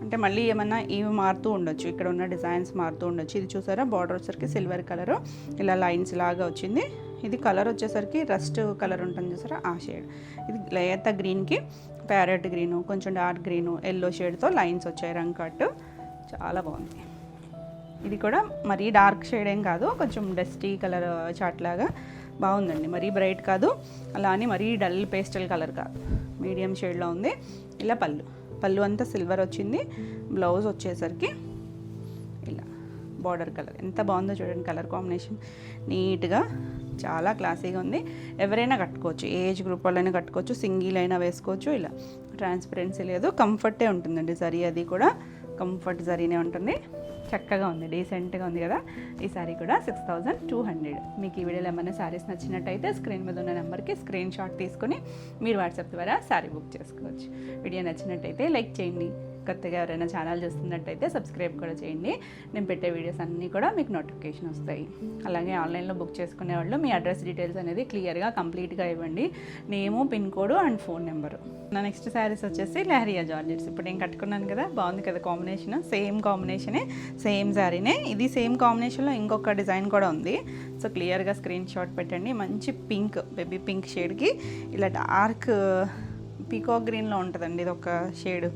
అంటే మళ్ళీ ఏమన్నా ఇవి మారుతూ ఉండొచ్చు, ఇక్కడ ఉన్న డిజైన్స్ మారుతూ ఉండొచ్చు. ఇది చూసారా, బార్డర్ వచ్చేసరికి సిల్వర్ కలరు, ఇలా లైన్స్ లాగా వచ్చింది. ఇది కలర్ వచ్చేసరికి రస్ట్ కలర్ ఉంటుంది చూసారా, ఆ షేడ్. ఇది లేత గ్రీన్కి ప్యారెట్ గ్రీను, కొంచెం డార్క్ గ్రీను, ఎల్లో షేడ్తో లైన్స్ వచ్చాయి, రంకాట్, చాలా బాగుంది. ఇది కూడా మరీ డార్క్ షేడ్ ఏం కాదు, కొంచెం డస్టీ కలర్ చాట్ లాగా బాగుందండి, మరీ బ్రైట్ కాదు, అలా అని మరీ డల్ పేస్టల్ కలర్ కాదు, మీడియం షేడ్లో ఉంది. ఇలా పళ్ళు అంతా సిల్వర్ వచ్చింది. బ్లౌజ్ వచ్చేసరికి ఇలా బార్డర్ కలర్, ఎంత బాగుందో చూడండి కలర్ కాంబినేషన్, నీట్గా చాలా క్లాసీగా ఉంది. ఎవరైనా కట్టుకోవచ్చు, ఏజ్ గ్రూప్ వాళ్ళైనా కట్టుకోవచ్చు, సింగిల్ అయినా వేసుకోవచ్చు. ఇలా ట్రాన్స్పరెన్సీ లేదు, కంఫర్టే ఉంటుందండి. జరీ అది కూడా కంఫర్ట్ జరీనే ఉంటుంది, చక్కగా ఉంది, డీసెంట్గా ఉంది కదా. ఈ సారీ కూడా 6200. మీకు ఈ వీడియోలో ఏమైనా సారీస్ నచ్చినట్టయితే స్క్రీన్ మీద ఉన్న నెంబర్కి స్క్రీన్ షాట్ తీసుకొని మీరు వాట్సాప్ ద్వారా సారీ బుక్ చేసుకోవచ్చు. వీడియో నచ్చినట్టయితే లైక్ చేయండి, కొత్తగా ఎవరైనా ఛానల్ చూస్తున్నట్టయితే సబ్స్క్రైబ్ కూడా చేయండి. నేను పెట్టే వీడియోస్ అన్నీ కూడా మీకు నోటిఫికేషన్ వస్తాయి. అలాగే ఆన్లైన్లో బుక్ చేసుకునే వాళ్ళు మీ అడ్రస్ డీటెయిల్స్ అనేది క్లియర్గా కంప్లీట్గా ఇవ్వండి, name, pin code and phone number. నా నెక్స్ట్ శారీస్ వచ్చేసి లహరియా జార్జెట్స్. ఇప్పుడు నేను కట్టుకున్నాను కదా, బాగుంది కదా కాంబినేషన్, సేమ్ కాంబినేషనే, సేమ్ శారీనే. ఇది సేమ్ కాంబినేషన్లో ఇంకొక డిజైన్ కూడా ఉంది, సో క్లియర్గా స్క్రీన్ షాట్ పెట్టండి. మంచి పింక్, బేబీ పింక్ షేడ్కి ఇలా డార్క్ పీకాక్ గ్రీన్లో ఉంటుందండి, ఇది ఒక షేడ్,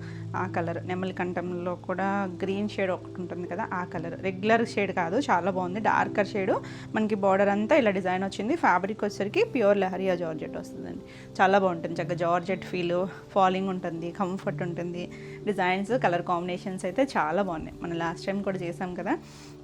ఆ కలర్. నెమలి కంఠంలో కూడా గ్రీన్ షేడ్ ఒకటి ఉంటుంది కదా, ఆ కలర్. రెగ్యులర్ షేడ్ కాదు, చాలా బాగుంది, డార్కర్ షేడ్. మనకి బార్డర్ అంతా ఇలా డిజైన్ వచ్చింది. ఫ్యాబ్రిక్ వచ్చేసరికి ప్యూర్ లహరియా జార్జెట్ వస్తుందండి. చాలా బాగుంటుంది, చక్కగా జార్జెట్ ఫీల్, ఫాలింగ్ ఉంటుంది, కంఫర్ట్ ఉంటుంది. డిజైన్స్, కలర్ కాంబినేషన్స్ అయితే చాలా బాగున్నాయి. మనం లాస్ట్ టైం కూడా చేసాం కదా,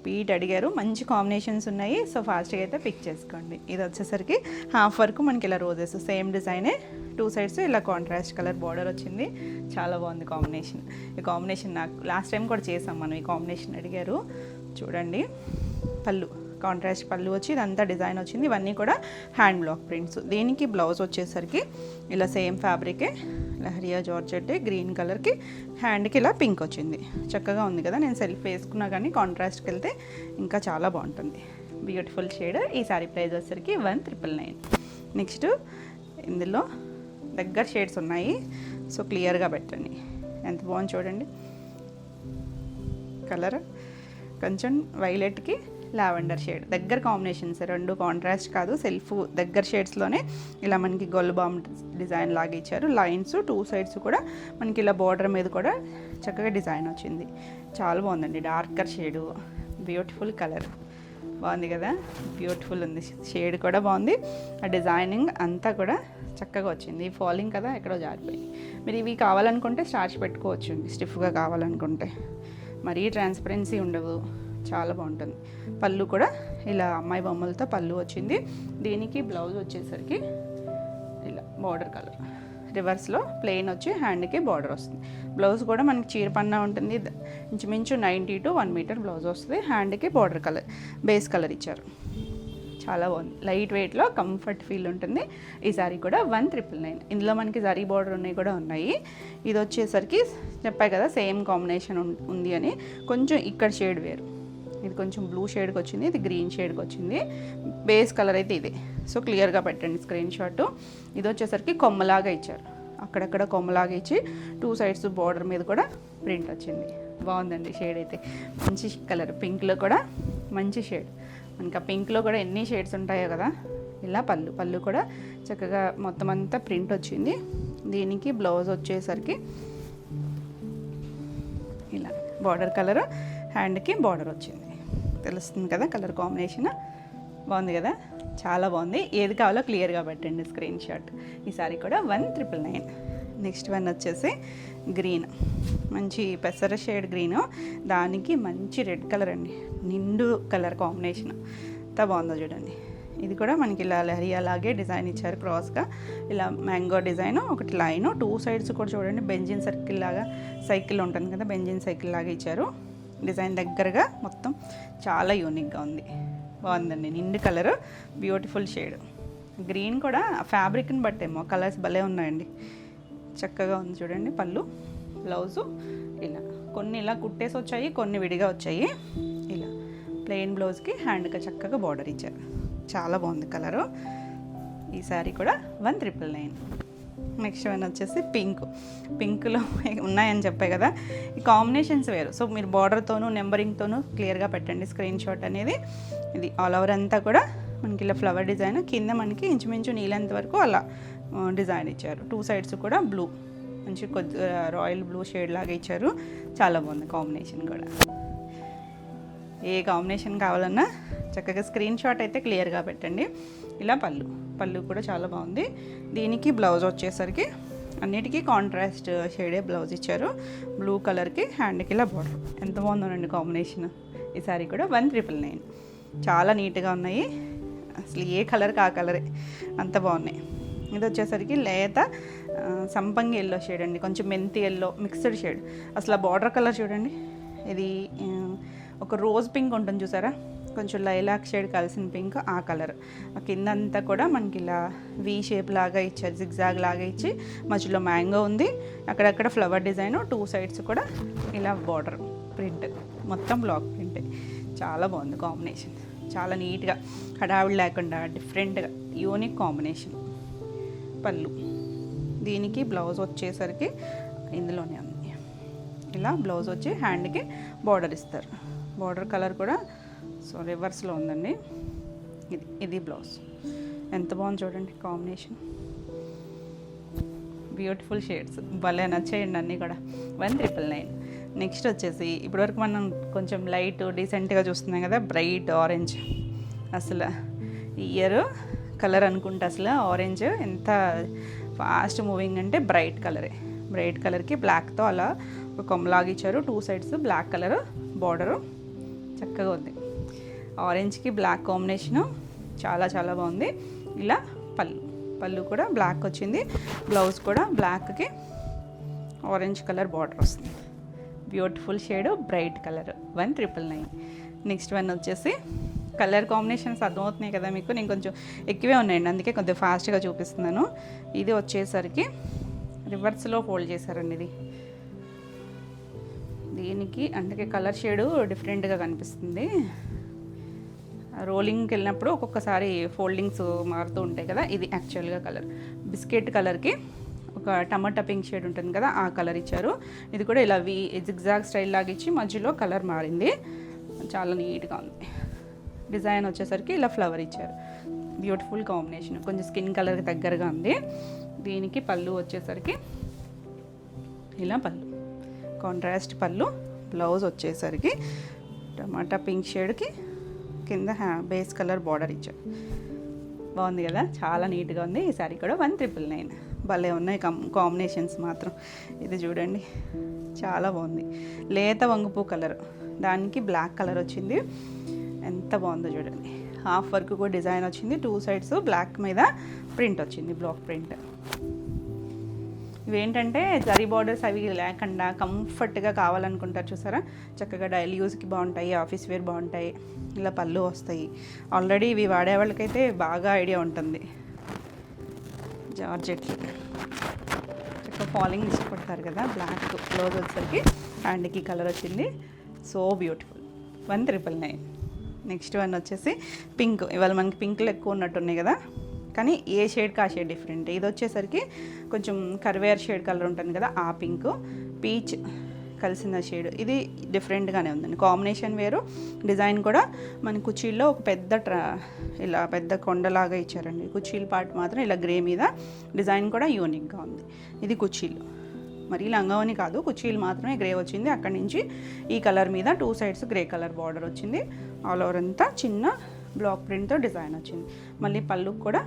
పీట్ అడిగారు, మంచి కాంబినేషన్స్ ఉన్నాయి. సో ఫాస్ట్గా అయితే పిక్ చేసుకోండి. ఇది వచ్చేసరికి హాఫ్ వరకు మనకి ఇలా రోజెస్ సేమ్ డిజైనే, 2 సైడ్స్ ఇలా కాంట్రాస్ట్ కలర్ బార్డర్ వచ్చింది. చాలా బాగుంది కాంబినేషన్. ఈ కాంబినేషన్ నాకు లాస్ట్ టైం కూడా చేసాం మనం, ఈ కాంబినేషన్ అడిగారు. చూడండి, పళ్ళు కాంట్రాస్ట్ పళ్ళు వచ్చి ఇదంతా డిజైన్ వచ్చింది. ఇవన్నీ కూడా హ్యాండ్ బ్లాక్ ప్రింట్స్. దీనికి బ్లౌజ్ వచ్చేసరికి ఇలా సేమ్ ఫ్యాబ్రికే, లహరియా జార్జెట్ గ్రీన్ కలర్కి, హ్యాండ్కి ఇలా పింక్ వచ్చింది. చక్కగా ఉంది కదా. నేను సెల్ఫ్ వేసుకున్నా కానీ కాంట్రాస్ట్కి వెళ్తే ఇంకా చాలా బాగుంటుంది. Beautiful shade. ఈ సారీ ప్రైస్ వచ్చేసరికి 1999. నెక్స్ట్ ఇందులో దగ్గర షేడ్స్ ఉన్నాయి, సో క్లియర్గా పెట్టండి. ఎంత బాగుంది చూడండి కలర్. కొంచెం వైలెట్కి లావెండర్ షేడ్ దగ్గర కాంబినేషన్స్, రెండు కాంట్రాస్ట్ కాదు, సెల్ఫ్ దగ్గర షేడ్స్లోనే ఇలా మనకి గొల్ల బామ్ డిజైన్ లాగా ఇచ్చారు. లైన్స్ 2 సైడ్స్ కూడా మనకి ఇలా బార్డర్ మీద కూడా చక్కగా డిజైన్ వచ్చింది. చాలా బాగుందండి, డార్కర్ షేడు, బ్యూటిఫుల్ కలర్. బాగుంది కదా, బ్యూటిఫుల్ ఉంది, షేడ్ కూడా బాగుంది. ఆ డిజైనింగ్ అంతా కూడా చక్కగా వచ్చింది. ఫాలింగ్ కదా, ఎక్కడో జారిపోయింది. మీరు ఇవి కావాలనుకుంటే స్టార్చ్ పెట్టుకోవచ్చు, స్టిఫ్గా కావాలనుకుంటే. మరీ ట్రాన్స్పరెన్సీ ఉండవు, చాలా బాగుంటుంది. పళ్ళు కూడా ఇలా అమ్మాయి బొమ్మలతో పళ్ళు వచ్చింది. దీనికి బ్లౌజ్ వచ్చేసరికి ఇలా బార్డర్ కలర్, రివర్స్లో ప్లెయిన్ వచ్చి హ్యాండ్కి బార్డర్ వస్తుంది. బ్లౌజ్ కూడా మనకి చీర పన్నా ఉంటుంది, ఇంచుమించు 90 to 1 మీటర్ బ్లౌజ్ వస్తుంది. హ్యాండ్కి బార్డర్ కలర్, బేస్ కలర్ ఇచ్చారు. చాలా బాగుంది, లైట్ వెయిట్లో కంఫర్ట్ ఫీల్ ఉంటుంది. ఈ సారీ కూడా 1999. ఇందులో మనకి జరీ బార్డర్ ఉన్నాయి కూడా ఉన్నాయి. ఇది వచ్చేసరికి చెప్పాయి కదా సేమ్ కాంబినేషన్ ఉంది అని, కొంచెం ఇక్కడ షేడ్ వేరు. ఇది కొంచెం బ్లూ షేడ్కి వచ్చింది, ఇది గ్రీన్ షేడ్కి వచ్చింది. బేస్ కలర్ అయితే ఇదే. సో క్లియర్గా పెట్టండి స్క్రీన్ షాట్. ఇది వచ్చేసరికి కొమ్మలాగా ఇచ్చారు, అక్కడక్కడ కొమ్మలాగా ఇచ్చి 2 సైడ్స్ బార్డర్ మీద కూడా ప్రింట్ వచ్చింది. బాగుందండి షేడ్ అయితే, మంచి కలర్. పింక్లో కూడా మంచి షేడ్. మనకి ఆ పింక్లో కూడా ఎన్ని షేడ్స్ ఉంటాయో కదా. ఇలా పళ్ళు కూడా చక్కగా మొత్తం అంతా ప్రింట్ వచ్చింది. దీనికి బ్లౌజ్ వచ్చేసరికి ఇలా బార్డర్ కలర్, హ్యాండ్కి బార్డర్ వచ్చింది. తెలుస్తుంది కదా కలర్ కాంబినేషన్. బాగుంది కదా, చాలా బాగుంది. ఏది కావాలో క్లియర్గా పెట్టండి స్క్రీన్ షాట్. ఈ సారీ కూడా 1999. నెక్స్ట్ వన్ వచ్చేసి గ్రీన్, మంచి పెసర షేడ్ గ్రీను, దానికి మంచి రెడ్ కలర్ అండి, నిండు కలర్ కాంబినేషన్. ఎంత బాగుందో చూడండి. ఇది కూడా మనకి ఇలా లహరియా లాగే డిజైన్ ఇచ్చారు, క్రాస్గా ఇలా మ్యాంగో డిజైన్, ఒకటి లైన్, 2 సైడ్స్ కూడా చూడండి బెంజిన్ సర్కిల్ లాగా, సైకిల్ ఉంటుంది కదా బెంజిన్ సైకిల్ లాగా ఇచ్చారు. డిజైన్ దగ్గరగా మొత్తం చాలా యూనిక్గా ఉంది. బాగుందండి, నిండు కలర్, బ్యూటిఫుల్ షేడ్. గ్రీన్ కూడా ఫ్యాబ్రిక్ని బట్టేమో కలర్స్ భలే ఉన్నాయండి, చక్కగా ఉంది చూడండి. పళ్ళు, బ్లౌజు ఇలా కొన్ని ఇలా కుట్టేసి వచ్చాయి, కొన్ని విడిగా వచ్చాయి. ఇలా ప్లెయిన్ బ్లౌజ్కి హ్యాండ్గా చక్కగా బార్డర్ ఇచ్చారు. చాలా బాగుంది కలరు. ఈ శారీ కూడా 1999. నెక్స్ట్ వన్ వచ్చేసి పింక్లో ఉన్నాయని చెప్పాయి కదా, ఈ కాంబినేషన్స్ వేరు. సో మీరు బార్డర్తోనూ నెంబరింగ్తోనూ క్లియర్గా పెట్టండి స్క్రీన్ షాట్ అనేది. ఇది ఆల్ ఓవర్ అంతా కూడా మనకి ఇలా ఫ్లవర్ డిజైన్, కింద మనకి ఇంచుమించు నీళ్ళంత వరకు అలా డిజైన్ ఇచ్చారు. 2 సైడ్స్ కూడా బ్లూ, మంచి కొద్ది రాయల్ బ్లూ షేడ్ లాగా ఇచ్చారు. చాలా బాగుంది కాంబినేషన్ కూడా. ఏ కాంబినేషన్ కావాలన్నా చక్కగా స్క్రీన్ షాట్ అయితే క్లియర్గా పెట్టండి. ఇలా పళ్ళు కూడా చాలా బాగుంది. దీనికి బ్లౌజ్ వచ్చేసరికి అన్నిటికీ కాంట్రాస్ట్ షేడే బ్లౌజ్ ఇచ్చారు. బ్లూ కలర్కి హ్యాండ్కి ఇలా బార్డర్. ఎంత బాగుందోనండి కాంబినేషన్. ఈ సారీ కూడా 1999. చాలా నీట్గా ఉన్నాయి, అసలు ఏ కలర్కి ఆ కలరే, అంత బాగున్నాయి. ఇది వచ్చేసరికి లేత సంపంగి ఎల్లో షేడ్ అండి, కొంచెం మెంతి ఎల్లో మిక్స్డ్ షేడ్. అసలు ఆ బార్డర్ కలర్ చూడండి, ఇది ఒక రోజ్ పింక్ ఉంటుంది చూసారా, కొంచెం లైలాక్ షేడ్ కలిసిన పింక్, ఆ కలర్. ఆ కిందంతా కూడా మనకి ఇలా వీ షేప్ లాగా ఇచ్చారు, జిగ్జాగ్ లాగా ఇచ్చి మధ్యలో మ్యాంగో ఉంది, అక్కడక్కడ ఫ్లవర్ డిజైన్, 2 సైడ్స్ కూడా ఇలా బార్డర్ ప్రింట్, మొత్తం బ్లాక్ ప్రింట్. చాలా బాగుంది కాంబినేషన్, చాలా నీట్గా, హడావిడి లేకుండా డిఫరెంట్గా యూనిక్ కాంబినేషన్. పళ్ళు, దీనికి బ్లౌజ్ వచ్చేసరికి ఇందులోనే ఉంది. ఇలా బ్లౌజ్ వచ్చి హ్యాండ్కి బార్డర్ ఇస్తారు. బార్డర్ కలర్ కూడా సో రివర్స్లో ఉందండి. ఇది బ్లౌజ్. ఎంత బాగుంది చూడండి కాంబినేషన్. బ్యూటిఫుల్ షేడ్స్ భలే నచ్చేయండి అన్నీ కూడా 1,999. నెక్స్ట్ వచ్చేసి ఇప్పటివరకు మనం కొంచెం లైట్ డీసెంట్గా చూస్తున్నాం కదా, బ్రైట్ ఆరెంజ్. అసలు ఈ ఇయర్ కలర్ అనుకుంటే అసలు ఆరెంజ్ ఎంత ఫాస్ట్ మూవింగ్ అంటే బ్రైట్ కలరే. బ్రైట్ కలర్కి బ్లాక్తో అలా ఒక కొమ్మలాగా ఇచ్చారు, 2 సైడ్స్ బ్లాక్ కలర్ బార్డరు, చక్కగా ఉంది. ఆరెంజ్కి బ్లాక్ కాంబినేషను చాలా చాలా బాగుంది. ఇలా పళ్ళు కూడా బ్లాక్ వచ్చింది, బ్లౌజ్ కూడా బ్లాక్కి ఆరెంజ్ కలర్ బార్డర్ వస్తుంది. Beautiful shade bright colour 1,999. Next one వచ్చేసి కలర్ కాంబినేషన్స్ అర్థమవుతున్నాయి కదా మీకు, నేను కొంచెం ఎక్కువే ఉన్నాయండి అందుకే కొంచెం ఫాస్ట్గా చూపిస్తున్నాను. ఇది వచ్చేసరికి రివర్స్లో ఫోల్డ్ చేశారండి. ఇది దీనికి అందుకే కలర్ షేడు డిఫరెంట్గా కనిపిస్తుంది. రోలింగ్కి వెళ్ళినప్పుడు ఒక్కొక్కసారి ఫోల్డింగ్స్ మారుతూ ఉంటాయి కదా. ఇది యాక్చువల్గా కలర్ బిస్కెట్ కలర్కి ఒక టమాటా పింక్ షేడ్ ఉంటుంది కదా, ఆ కలర్ ఇచ్చారు. ఇది కూడా ఇలా జిగ్జాగ్ స్టైల్ లాగా ఇచ్చి మధ్యలో కలర్ మారింది, చాలా నీట్గా ఉంది. డిజైన్ వచ్చేసరికి ఇలా ఫ్లవర్ ఇచ్చారు, బ్యూటిఫుల్ కాంబినేషన్, కొంచెం స్కిన్ కలర్కి దగ్గరగా ఉంది. దీనికి పళ్ళు వచ్చేసరికి ఇలా పళ్ళు కాంట్రాస్ట్ పళ్ళు, బ్లౌజ్ వచ్చేసరికి టమాటా పింక్ షేడ్కి కింద బేస్ కలర్ బార్డర్ ఇచ్చారు. బాగుంది కదా, చాలా నీట్గా ఉంది. ఈ సారీ కూడా 1,999. భలే ఉన్నాయి కాంబినేషన్స్ మాత్రం. ఇది చూడండి చాలా బాగుంది, లేత వంగుపూ కలర్, దానికి బ్లాక్ కలర్ వచ్చింది, ఎంత బాగుందో చూడండి. హాఫ్ వర్క్ కూడా డిజైన్ వచ్చింది, 2 సైడ్స్ బ్లాక్ మీద ప్రింట్ వచ్చింది, బ్లాక్ ప్రింట్. ఇవేంటంటే జరీ బార్డర్స్ అవి లేకుండా కంఫర్ట్గా కావాలనుకుంటారు చూసారా, చక్కగా డైలీ యూస్కి బాగుంటాయి, ఆఫీస్ వేర్ బాగుంటాయి. ఇలా పళ్ళు వస్తాయి. ఆల్రెడీ ఇవి వాడే వాళ్ళకైతే బాగా ఐడియా ఉంటుంది. జార్జెట్లు చక్కగా ఫాలింగ్ ఇష్టపడతారు కదా. బ్లాక్ బ్లౌజ్ వచ్చేసరికి హ్యాండ్కి కలర్ వచ్చింది, సో బ్యూటిఫుల్ 1,999. నెక్స్ట్ వన్ వచ్చేసి పింక్. ఇవాళ మనకి పింక్లు ఎక్కువ ఉన్నట్టున్నాయి కదా, కానీ ఏ షేడ్కి ఆ షేడ్ డిఫరెంట్. ఇది వచ్చేసరికి కొంచెం కర్వేర్ షేడ్ కలర్ ఉంటుంది కదా, ఆ పింక్ పీచ్ కలిసిన షేడ్, ఇది డిఫరెంట్గానే ఉందండి. కాంబినేషన్ వేరు, డిజైన్ కూడా మన కుర్చీల్లో ఒక పెద్ద ఇలా పెద్ద కొండలాగా ఇచ్చారండి. కుర్చీల పార్ట్ మాత్రం ఇలా గ్రే మీద, డిజైన్ కూడా యూనిక్గా ఉంది. ఇది కుర్చీలు, మరి లంగావని కాదు, కుర్చీలు మాత్రమే గ్రే వచ్చింది. అక్కడి నుంచి ఈ కలర్ మీద 2 సైడ్స్ గ్రే కలర్ బార్డర్ వచ్చింది. ఆల్ ఓవర్ అంతా చిన్న బ్లాక్ ప్రింట్తో డిజైన్ వచ్చింది. మళ్ళీ పళ్ళుకి కూడా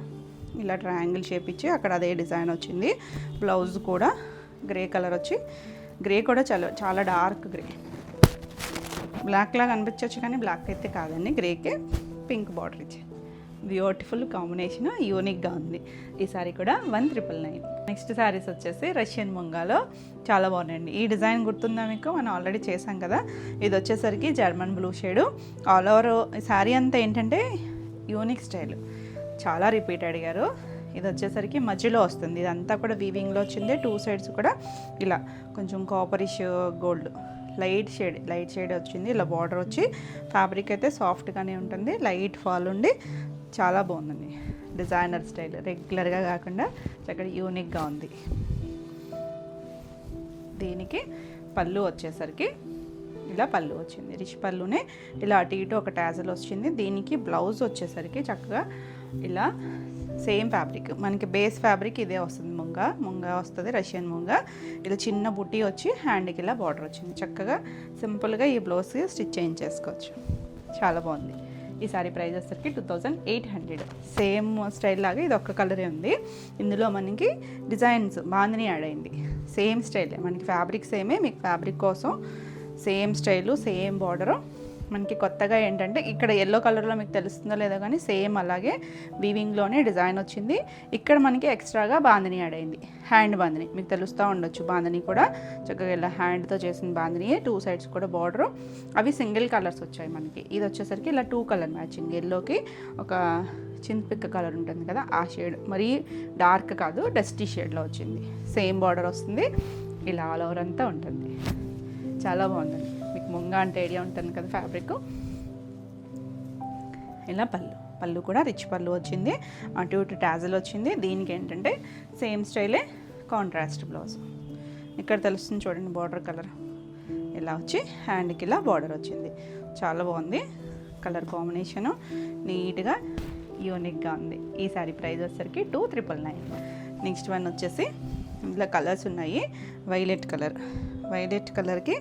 ఇలా ట్రయాంగిల్ షేప్ ఇచ్చి అక్కడ అదే డిజైన్ వచ్చింది. బ్లౌజ్ కూడా గ్రే కలర్ వచ్చి, గ్రే కూడా చాలా డార్క్ గ్రే, బ్లాక్ లాగా అనిపించవచ్చు కానీ బ్లాక్ అయితే కాదండి, గ్రేకే పింక్ బార్డర్ ఇచ్చి బ్యూటిఫుల్ కాంబినేషన్, యూనిక్గా ఉంది. ఈ సారీ కూడా 1,999. నెక్స్ట్ శారీస్ వచ్చేసి రష్యన్ ముంగాలో చాలా బాగున్నాయండి. ఈ డిజైన్ గుర్తుందా మీకు, మనం ఆల్రెడీ చేసాం కదా. ఇది వచ్చేసరికి German blue shade. All over sari అంతా ఏంటంటే యూనిక్ స్టైల్, చాలా రిపీట్ అడిగారు. ఇది వచ్చేసరికి మధ్యలో వస్తుంది, ఇదంతా కూడా వీవింగ్లో వచ్చింది. 2 సైడ్స్ కూడా ఇలా కొంచెం కాపరిష్ గోల్డ్ లైట్ షేడ్ వచ్చింది. ఇలా బార్డర్ వచ్చి ఫ్యాబ్రిక్ అయితే సాఫ్ట్గానే ఉంటుంది, లైట్ ఫాల్ ఉండి చాలా బాగుందండి. డిజైనర్ స్టైల్, రెగ్యులర్గా కాకుండా చక్కగా యూనిక్గా ఉంది. దీనికి పళ్ళు వచ్చేసరికి ఇలా పళ్ళు వచ్చింది, రిచ్ పళ్ళునే ఇలా అటు ఇటు ఒక టాజల్ వచ్చింది. దీనికి బ్లౌజ్ వచ్చేసరికి చక్కగా ఇలా సేమ్ ఫ్యాబ్రిక్, మనకి బేస్ ఫ్యాబ్రిక్ ఇదే వస్తుంది, ముంగా వస్తుంది, రష్యన్ ముంగా. ఇలా చిన్న బుట్టి వచ్చి హ్యాండ్కి ఇలా బార్డర్ వచ్చింది. చక్కగా సింపుల్గా ఈ బ్లౌజ్ స్టిచ్ చేయించేసుకోవచ్చు, చాలా బాగుంది. ఈ సారీ ప్రైస్ వచ్చేసరికి 2,800. సేమ్ స్టైల్ లాగా ఇది ఒక్క కలరే ఉంది. ఇందులో మనకి డిజైన్స్ బాందిని యాడ్ అయింది, సేమ్ స్టైలే, మనకి ఫ్యాబ్రిక్ సేమే, మీకు ఫ్యాబ్రిక్ కోసం సేమ్ స్టైలు, సేమ్ బార్డరు. మనకి కొత్తగా ఏంటంటే ఇక్కడ ఎల్లో కలర్లో మీకు తెలుస్తుందో లేదో కానీ సేమ్ అలాగే వీవింగ్లోనే డిజైన్ వచ్చింది. ఇక్కడ మనకి ఎక్స్ట్రాగా బాందిని యాడ్ అయింది, హ్యాండ్ బాందిని, మీకు తెలుస్తూ ఉండొచ్చు. బాందిని కూడా చక్కగా ఇలా హ్యాండ్తో చేసిన బాందినియే, 2 సైడ్స్ కూడా బార్డరు. అవి సింగిల్ కలర్స్ వచ్చాయి మనకి. ఇది వచ్చేసరికి ఇలా 2 కలర్ మ్యాచింగ్, ఎల్లోకి ఒక చింతపిక్క కలర్ ఉంటుంది కదా, ఆ షేడ్, మరీ డార్క్ కాదు, డస్టీ షేడ్లో వచ్చింది. సేమ్ బార్డర్ వస్తుంది, ఇలా ఆల్ ఓవర్ అంతా ఉంటుంది, చాలా బాగుందండి. మీకు ముంగా అంటే ఐడియా ఉంటుంది కదా ఫ్యాబ్రిక్. ఇలా పళ్ళు కూడా రిచ్ పళ్ళు వచ్చింది, అటు ఇటు టాజల్ వచ్చింది. దీనికి ఏంటంటే సేమ్ స్టైలే కాంట్రాస్ట్ బ్లౌజ్, ఇక్కడ తెలుస్తుంది చూడండి బార్డర్ కలర్ ఇలా వచ్చి హ్యాండ్కి ఇలా బార్డర్ వచ్చింది, చాలా బాగుంది. కలర్ కాంబినేషను నీట్గా యూనిక్గా ఉంది. ఈ సారీ ప్రైస్ వచ్చేసరికి 2,999. నెక్స్ట్ వన్ వచ్చేసి ఇందులో కలర్స్ ఉన్నాయి. వైలెట్ కలర్కి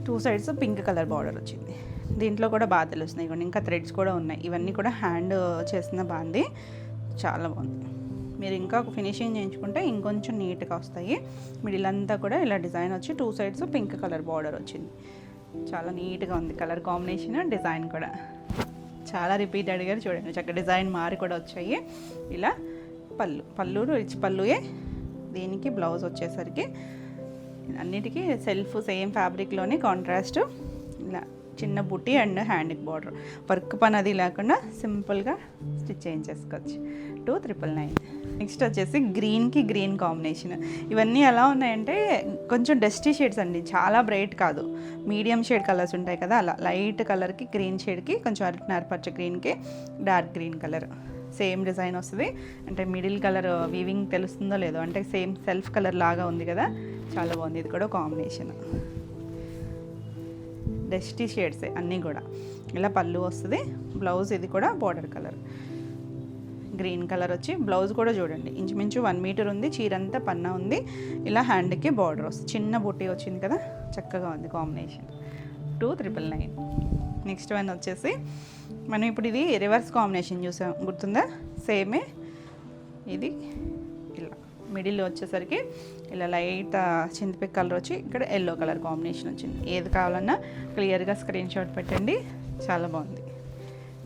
2 సైడ్స్ పింక్ కలర్ బార్డర్ వచ్చింది. దీంట్లో కూడా బాగా తెలుస్తున్నాయి. ఇవన్నీ ఇంకా థ్రెడ్స్ కూడా ఉన్నాయి. ఇవన్నీ కూడా హ్యాండ్ చేసిన బాగుంది, చాలా బాగుంది. మీరు ఇంకా ఫినిషింగ్ చేయించుకుంటే ఇంకొంచెం నీట్గా వస్తాయి. మిడిల్ అంతా కూడా ఇలా డిజైన్ వచ్చి 2 సైడ్స్ పింక్ కలర్ బార్డర్ వచ్చింది. చాలా నీట్గా ఉంది కలర్ కాంబినేషన్, డిజైన్ కూడా చాలా రిపీట్ అడిగారు. చూడండి చక్కగా డిజైన్ మారి కూడా వచ్చాయి. ఇలా పళ్ళు రిచ్ పళ్ళుయే. దీనికి బ్లౌజ్ వచ్చేసరికి అన్నిటికీ సెల్ఫ్ సేమ్ ఫ్యాబ్రిక్లోనే కాంట్రాస్ట్ ఇలా చిన్న బుట్టి అండ్ హ్యాండ్కి బార్డర్. వర్క్ పని అది లేకుండా సింపుల్గా స్టిచ్ చేయించేసుకోవచ్చు. 2,999. నెక్స్ట్ వచ్చేసి గ్రీన్కి గ్రీన్ కాంబినేషన్. ఇవన్నీ ఎలా ఉన్నాయంటే కొంచెం డస్టీ షేడ్స్ అండి, చాలా బ్రైట్ కాదు, మీడియం షేడ్ కలర్స్ ఉంటాయి కదా, అలా లైట్ కలర్కి గ్రీన్ షేడ్కి కొంచెం అరటినారపచ్చ గ్రీన్కి dark green colour same design వస్తుంది. అంటే మిడిల్ కలర్ వీవింగ్ తెలుస్తుందో లేదో, అంటే సేమ్ సెల్ఫ్ కలర్ లాగా ఉంది కదా, చాలా బాగుంది. ఇది కూడా కాంబినేషన్ డస్టీ షేడ్సే అన్నీ కూడా. ఇలా పళ్ళు వస్తుంది. బ్లౌజ్ ఇది కూడా బార్డర్ కలర్ గ్రీన్ కలర్ వచ్చి, బ్లౌజ్ కూడా చూడండి ఇంచుమించు 1 మీటర్ ఉంది. చీరంతా పన్నా ఉంది. ఇలా హ్యాండ్కి బార్డర్ వస్తుంది. చిన్న బుట్టి వచ్చింది కదా, చక్కగా ఉంది కాంబినేషన్. 2,999. నెక్స్ట్ వన్ వచ్చేసి మనం ఇప్పుడు ఇది రివర్స్ కాంబినేషన్ చూసాం, గుర్తుందా? సేమే ఇది ఇలా మిడిల్ వచ్చేసరికి ఇలా లైట్ చింతపిక్ కలర్ వచ్చి ఇక్కడ ఎల్లో కలర్ కాంబినేషన్ వచ్చింది. ఏది కావాలన్నా క్లియర్గా స్క్రీన్ షాట్ పెట్టండి, చాలా బాగుంది.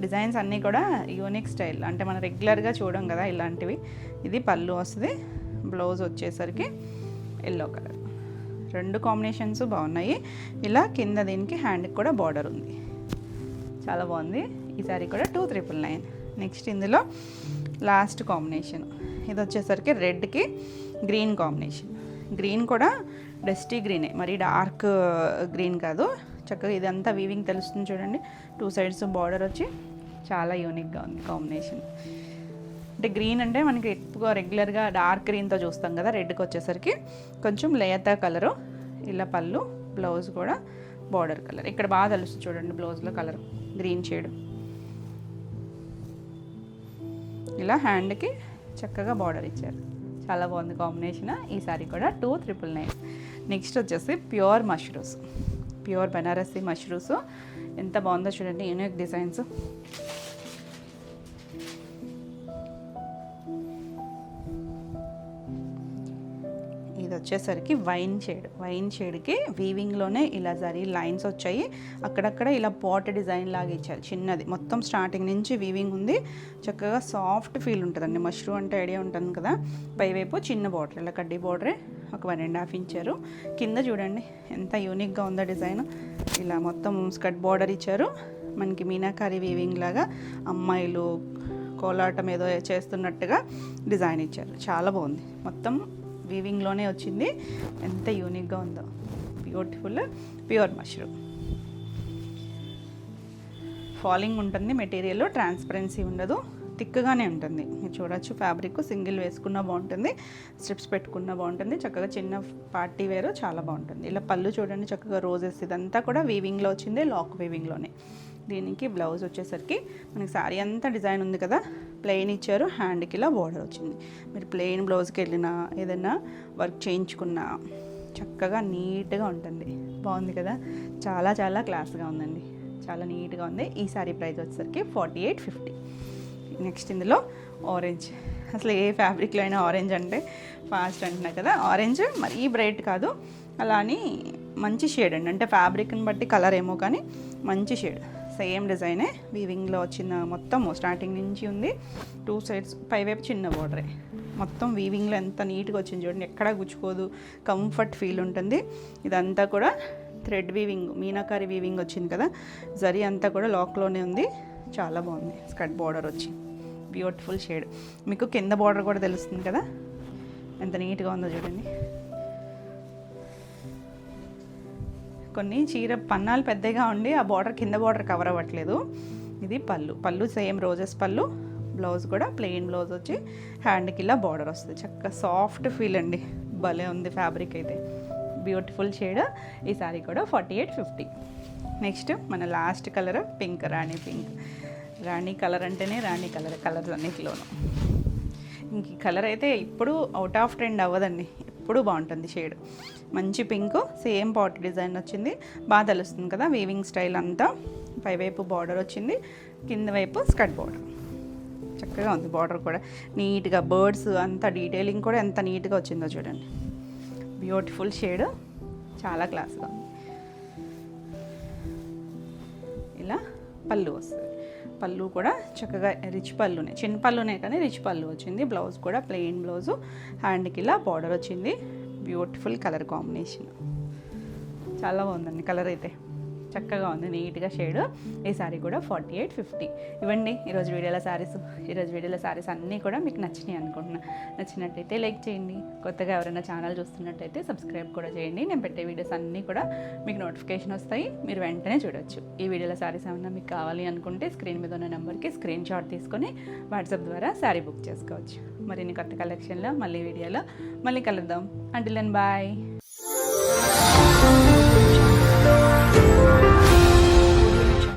డిజైన్స్ అన్నీ కూడా యూనిక్ స్టైల్, అంటే మనం రెగ్యులర్గా చూడం కదా ఇలాంటివి. ఇది పళ్ళు వస్తుంది. బ్లౌజ్ వచ్చేసరికి ఎల్లో కలర్. 2 కాంబినేషన్స్ బాగున్నాయి. ఇలా కింద దీనికి హ్యాండ్కి కూడా బార్డర్ ఉంది, చాలా బాగుంది. ఈ సారీ కూడా 2,999. నెక్స్ట్ ఇందులో లాస్ట్ కాంబినేషన్ ఇది వచ్చేసరికి రెడ్కి గ్రీన్ కాంబినేషన్. గ్రీన్ కూడా డస్టీ గ్రీనే, మరి డార్క్ గ్రీన్ కాదు. చక్కగా ఇదంతా వీవింగ్ తెలుస్తుంది చూడండి. 2 సైడ్స్ బార్డర్ వచ్చి చాలా యూనిక్గా ఉంది కాంబినేషన్. అంటే గ్రీన్ అంటే మనకి ఎక్కువ రెగ్యులర్గా డార్క్ గ్రీన్తో చూస్తాం కదా, రెడ్కి వచ్చేసరికి కొంచెం లేత కలరు. ఇలా పళ్ళు, బ్లౌజ్ కూడా బార్డర్ కలర్. ఇక్కడ బాగా తెలుస్తుంది చూడండి బ్లౌజ్లో కలర్ గ్రీన్ షేడ్. ఇలా హ్యాండ్కి చక్కగా బార్డర్ ఇచ్చారు, చాలా బాగుంది కాంబినేషన్. ఈ సారీ కూడా 2,999. నెక్స్ట్ వచ్చేసి pure mushrooms, pure Banarasi mushrooms. ఎంత బాగుందో చూడండి, యూనిక్ డిజైన్స్. ఇది వచ్చేసరికి వైన్ షేడ్కి వీవింగ్లోనే ఇలా జరీ లైన్స్ వచ్చాయి. అక్కడక్కడ ఇలా పాట్ డిజైన్ లాగా ఇచ్చారు చిన్నది. మొత్తం స్టార్టింగ్ నుంచి వీవింగ్ ఉంది. చక్కగా సాఫ్ట్ ఫీల్ ఉంటుందండి. మష్రూమ్ అంటే ఐడియా ఉంటుంది కదా. పైవైపు చిన్న బార్డర్, ఇలా కడ్డీ బార్డరే ఒక 1.5 ఇంచారు. కింద చూడండి ఎంత యూనిక్గా ఉందో డిజైన్. ఇలా మొత్తం స్కర్ట్ బార్డర్ ఇచ్చారు. మనకి మీనాకారి వీవింగ్ లాగా అమ్మాయిలు కోలాటం ఏదో చేస్తున్నట్టుగా డిజైన్ ఇచ్చారు, చాలా బాగుంది. మొత్తం వీవింగ్లోనే వచ్చింది. ఎంత యూనిక్గా ఉందో, బ్యూటిఫుల్ ప్యూర్ మష్రూమ్. ఫాలింగ్ ఉంటుంది మెటీరియల్, ట్రాన్స్పరెన్సీ ఉండదు, థిక్గానే ఉంటుంది. మీరు చూడొచ్చు ఫ్యాబ్రిక్ సింగిల్ వేసుకున్నా బాగుంటుంది, స్ట్రిప్స్ పెట్టుకున్నా బాగుంటుంది. చక్కగా చిన్న పార్టీ వేరు, చాలా బాగుంటుంది. ఇలా పళ్ళు చూడండి చక్కగా రోజెస్, ఇదంతా కూడా వీవింగ్లో వచ్చింది, లాక్ వీవింగ్లోనే. దీనికి బ్లౌజ్ వచ్చేసరికి మనకి శారీ అంతా డిజైన్ ఉంది కదా, ప్లెయిన్ ఇచ్చారు. హ్యాండ్కి ఇలా బార్డర్ వచ్చింది. మీరు ప్లెయిన్ బ్లౌజ్కి వెళ్ళినా ఏదైనా వర్క్ చేయించుకున్నా చక్కగా నీట్గా ఉంటుంది. బాగుంది కదా, చాలా చాలా క్లాస్గా ఉందండి, చాలా నీట్గా ఉంది. ఈ శారీ ప్రైస్ వచ్చేసరికి 4850. నెక్స్ట్ ఇందులో ఆరెంజ్. అసలు ఏ ఫ్యాబ్రిక్లో అయినా ఆరెంజ్ అంటే ఫాస్ట్ అంటున్నా కదా. ఆరెంజ్ మరీ బ్రైట్ కాదు, అలా అని మంచి షేడ్ అండి. అంటే ఫ్యాబ్రిక్ని బట్టి కలర్ ఏమో కానీ మంచి షేడ్. సేమ్ డిజైనే వీవింగ్లో వచ్చిన, మొత్తం స్టార్టింగ్ నుంచి ఉంది. 2 సైడ్స్ పైవైపు చిన్న బార్డరే. మొత్తం వీవింగ్లో ఎంత నీట్గా వచ్చింది చూడండి, ఎక్కడా గుచ్చుకోదు, కంఫర్ట్ ఫీల్ ఉంటుంది. ఇదంతా కూడా థ్రెడ్ వీవింగ్, మీనాకారి వీవింగ్ వచ్చింది కదా. జరీ అంతా కూడా లాక్లోనే ఉంది, చాలా బాగుంది. స్కర్ట్ బార్డర్ వచ్చి బ్యూటిఫుల్ షేడ్. మీకు కింద బార్డర్ కూడా తెలుస్తుంది కదా ఎంత నీట్గా ఉందో చూడండి. కొన్ని చీర పన్నాలు పెద్దగా ఉండి ఆ బార్డర్ కింద బార్డర్ కవర్ అవ్వట్లేదు. ఇది పళ్ళు సేమ్ రోజెస్ పళ్ళు. బ్లౌజ్ కూడా ప్లెయిన్ బ్లౌజ్ వచ్చి హ్యాండ్కి ఇలా బార్డర్ వస్తుంది. చక్కగా సాఫ్ట్ ఫీల్ అండి, భలే ఉంది ఫ్యాబ్రిక్ అయితే, బ్యూటిఫుల్ షేడ్. ఈ సారీ కూడా 4850. నెక్స్ట్ మన లాస్ట్ కలర్ పింక్, రాణి పింక్. రాణి కలర్ అంటేనే రాణి కలర్స్ అన్నిటిలోనూ. ఇంక ఈ కలర్ అయితే ఇప్పుడు అవుట్ ఆఫ్ ట్రెండ్ అవ్వదండి, ఎప్పుడు బాగుంటుంది షేడ్. మంచి పింక్, సేమ్ పాట్ డిజైన్ వచ్చింది, బాగా తెలుస్తుంది కదా వీవింగ్ స్టైల్ అంతా. పైవైపు బార్డర్ వచ్చింది, కింద వైపు స్కర్ట్ బార్డర్. చక్కగా ఉంది బార్డర్ కూడా నీట్గా, బర్డ్స్ అంత డీటెయిలింగ్ కూడా ఎంత నీట్గా వచ్చిందో చూడండి. బ్యూటిఫుల్ షేడ్, చాలా క్లాస్గా ఉంది. ఇలా పళ్ళు వస్తుంది, పళ్ళు కూడా చక్కగా రిచ్ పళ్ళునే, చిన్న పళ్ళునే కానీ రిచ్ పళ్ళు వచ్చింది. బ్లౌజ్ కూడా ప్లెయిన్ బ్లౌజు, హ్యాండ్కి ఇలా బార్డర్ వచ్చింది. బ్యూటిఫుల్ కలర్ కాంబినేషన్, చాలా బాగుందండి కలర్ అయితే, చక్కగా ఉంది నీట్గా షేడ్. ఈ శారీ కూడా 4850. ఇవ్వండి ఈరోజు వీడియోలో శారీస్. ఈరోజు వీడియోలో శారీస్ అన్నీ కూడా మీకు నచ్చినాయి అనుకుంటున్నా. నచ్చినట్టయితే లైక్ చేయండి, కొత్తగా ఎవరైనా ఛానల్ చూస్తున్నట్టయితే సబ్స్క్రైబ్ కూడా చేయండి. నేను పెట్టే వీడియోస్ అన్నీ కూడా మీకు నోటిఫికేషన్ వస్తాయి, మీరు వెంటనే చూడొచ్చు. ఈ వీడియోలో శారీస్ ఏమన్నా మీకు కావాలి అనుకుంటే స్క్రీన్ మీద ఉన్న నెంబర్కి స్క్రీన్ షాట్ తీసుకొని వాట్సాప్ ద్వారా శారీ బుక్ చేసుకోవచ్చు. మరిన్ని కొత్త కలెక్షన్లో మళ్ళీ వీడియోలో మళ్ళీ కలుద్దాం. Until then bye.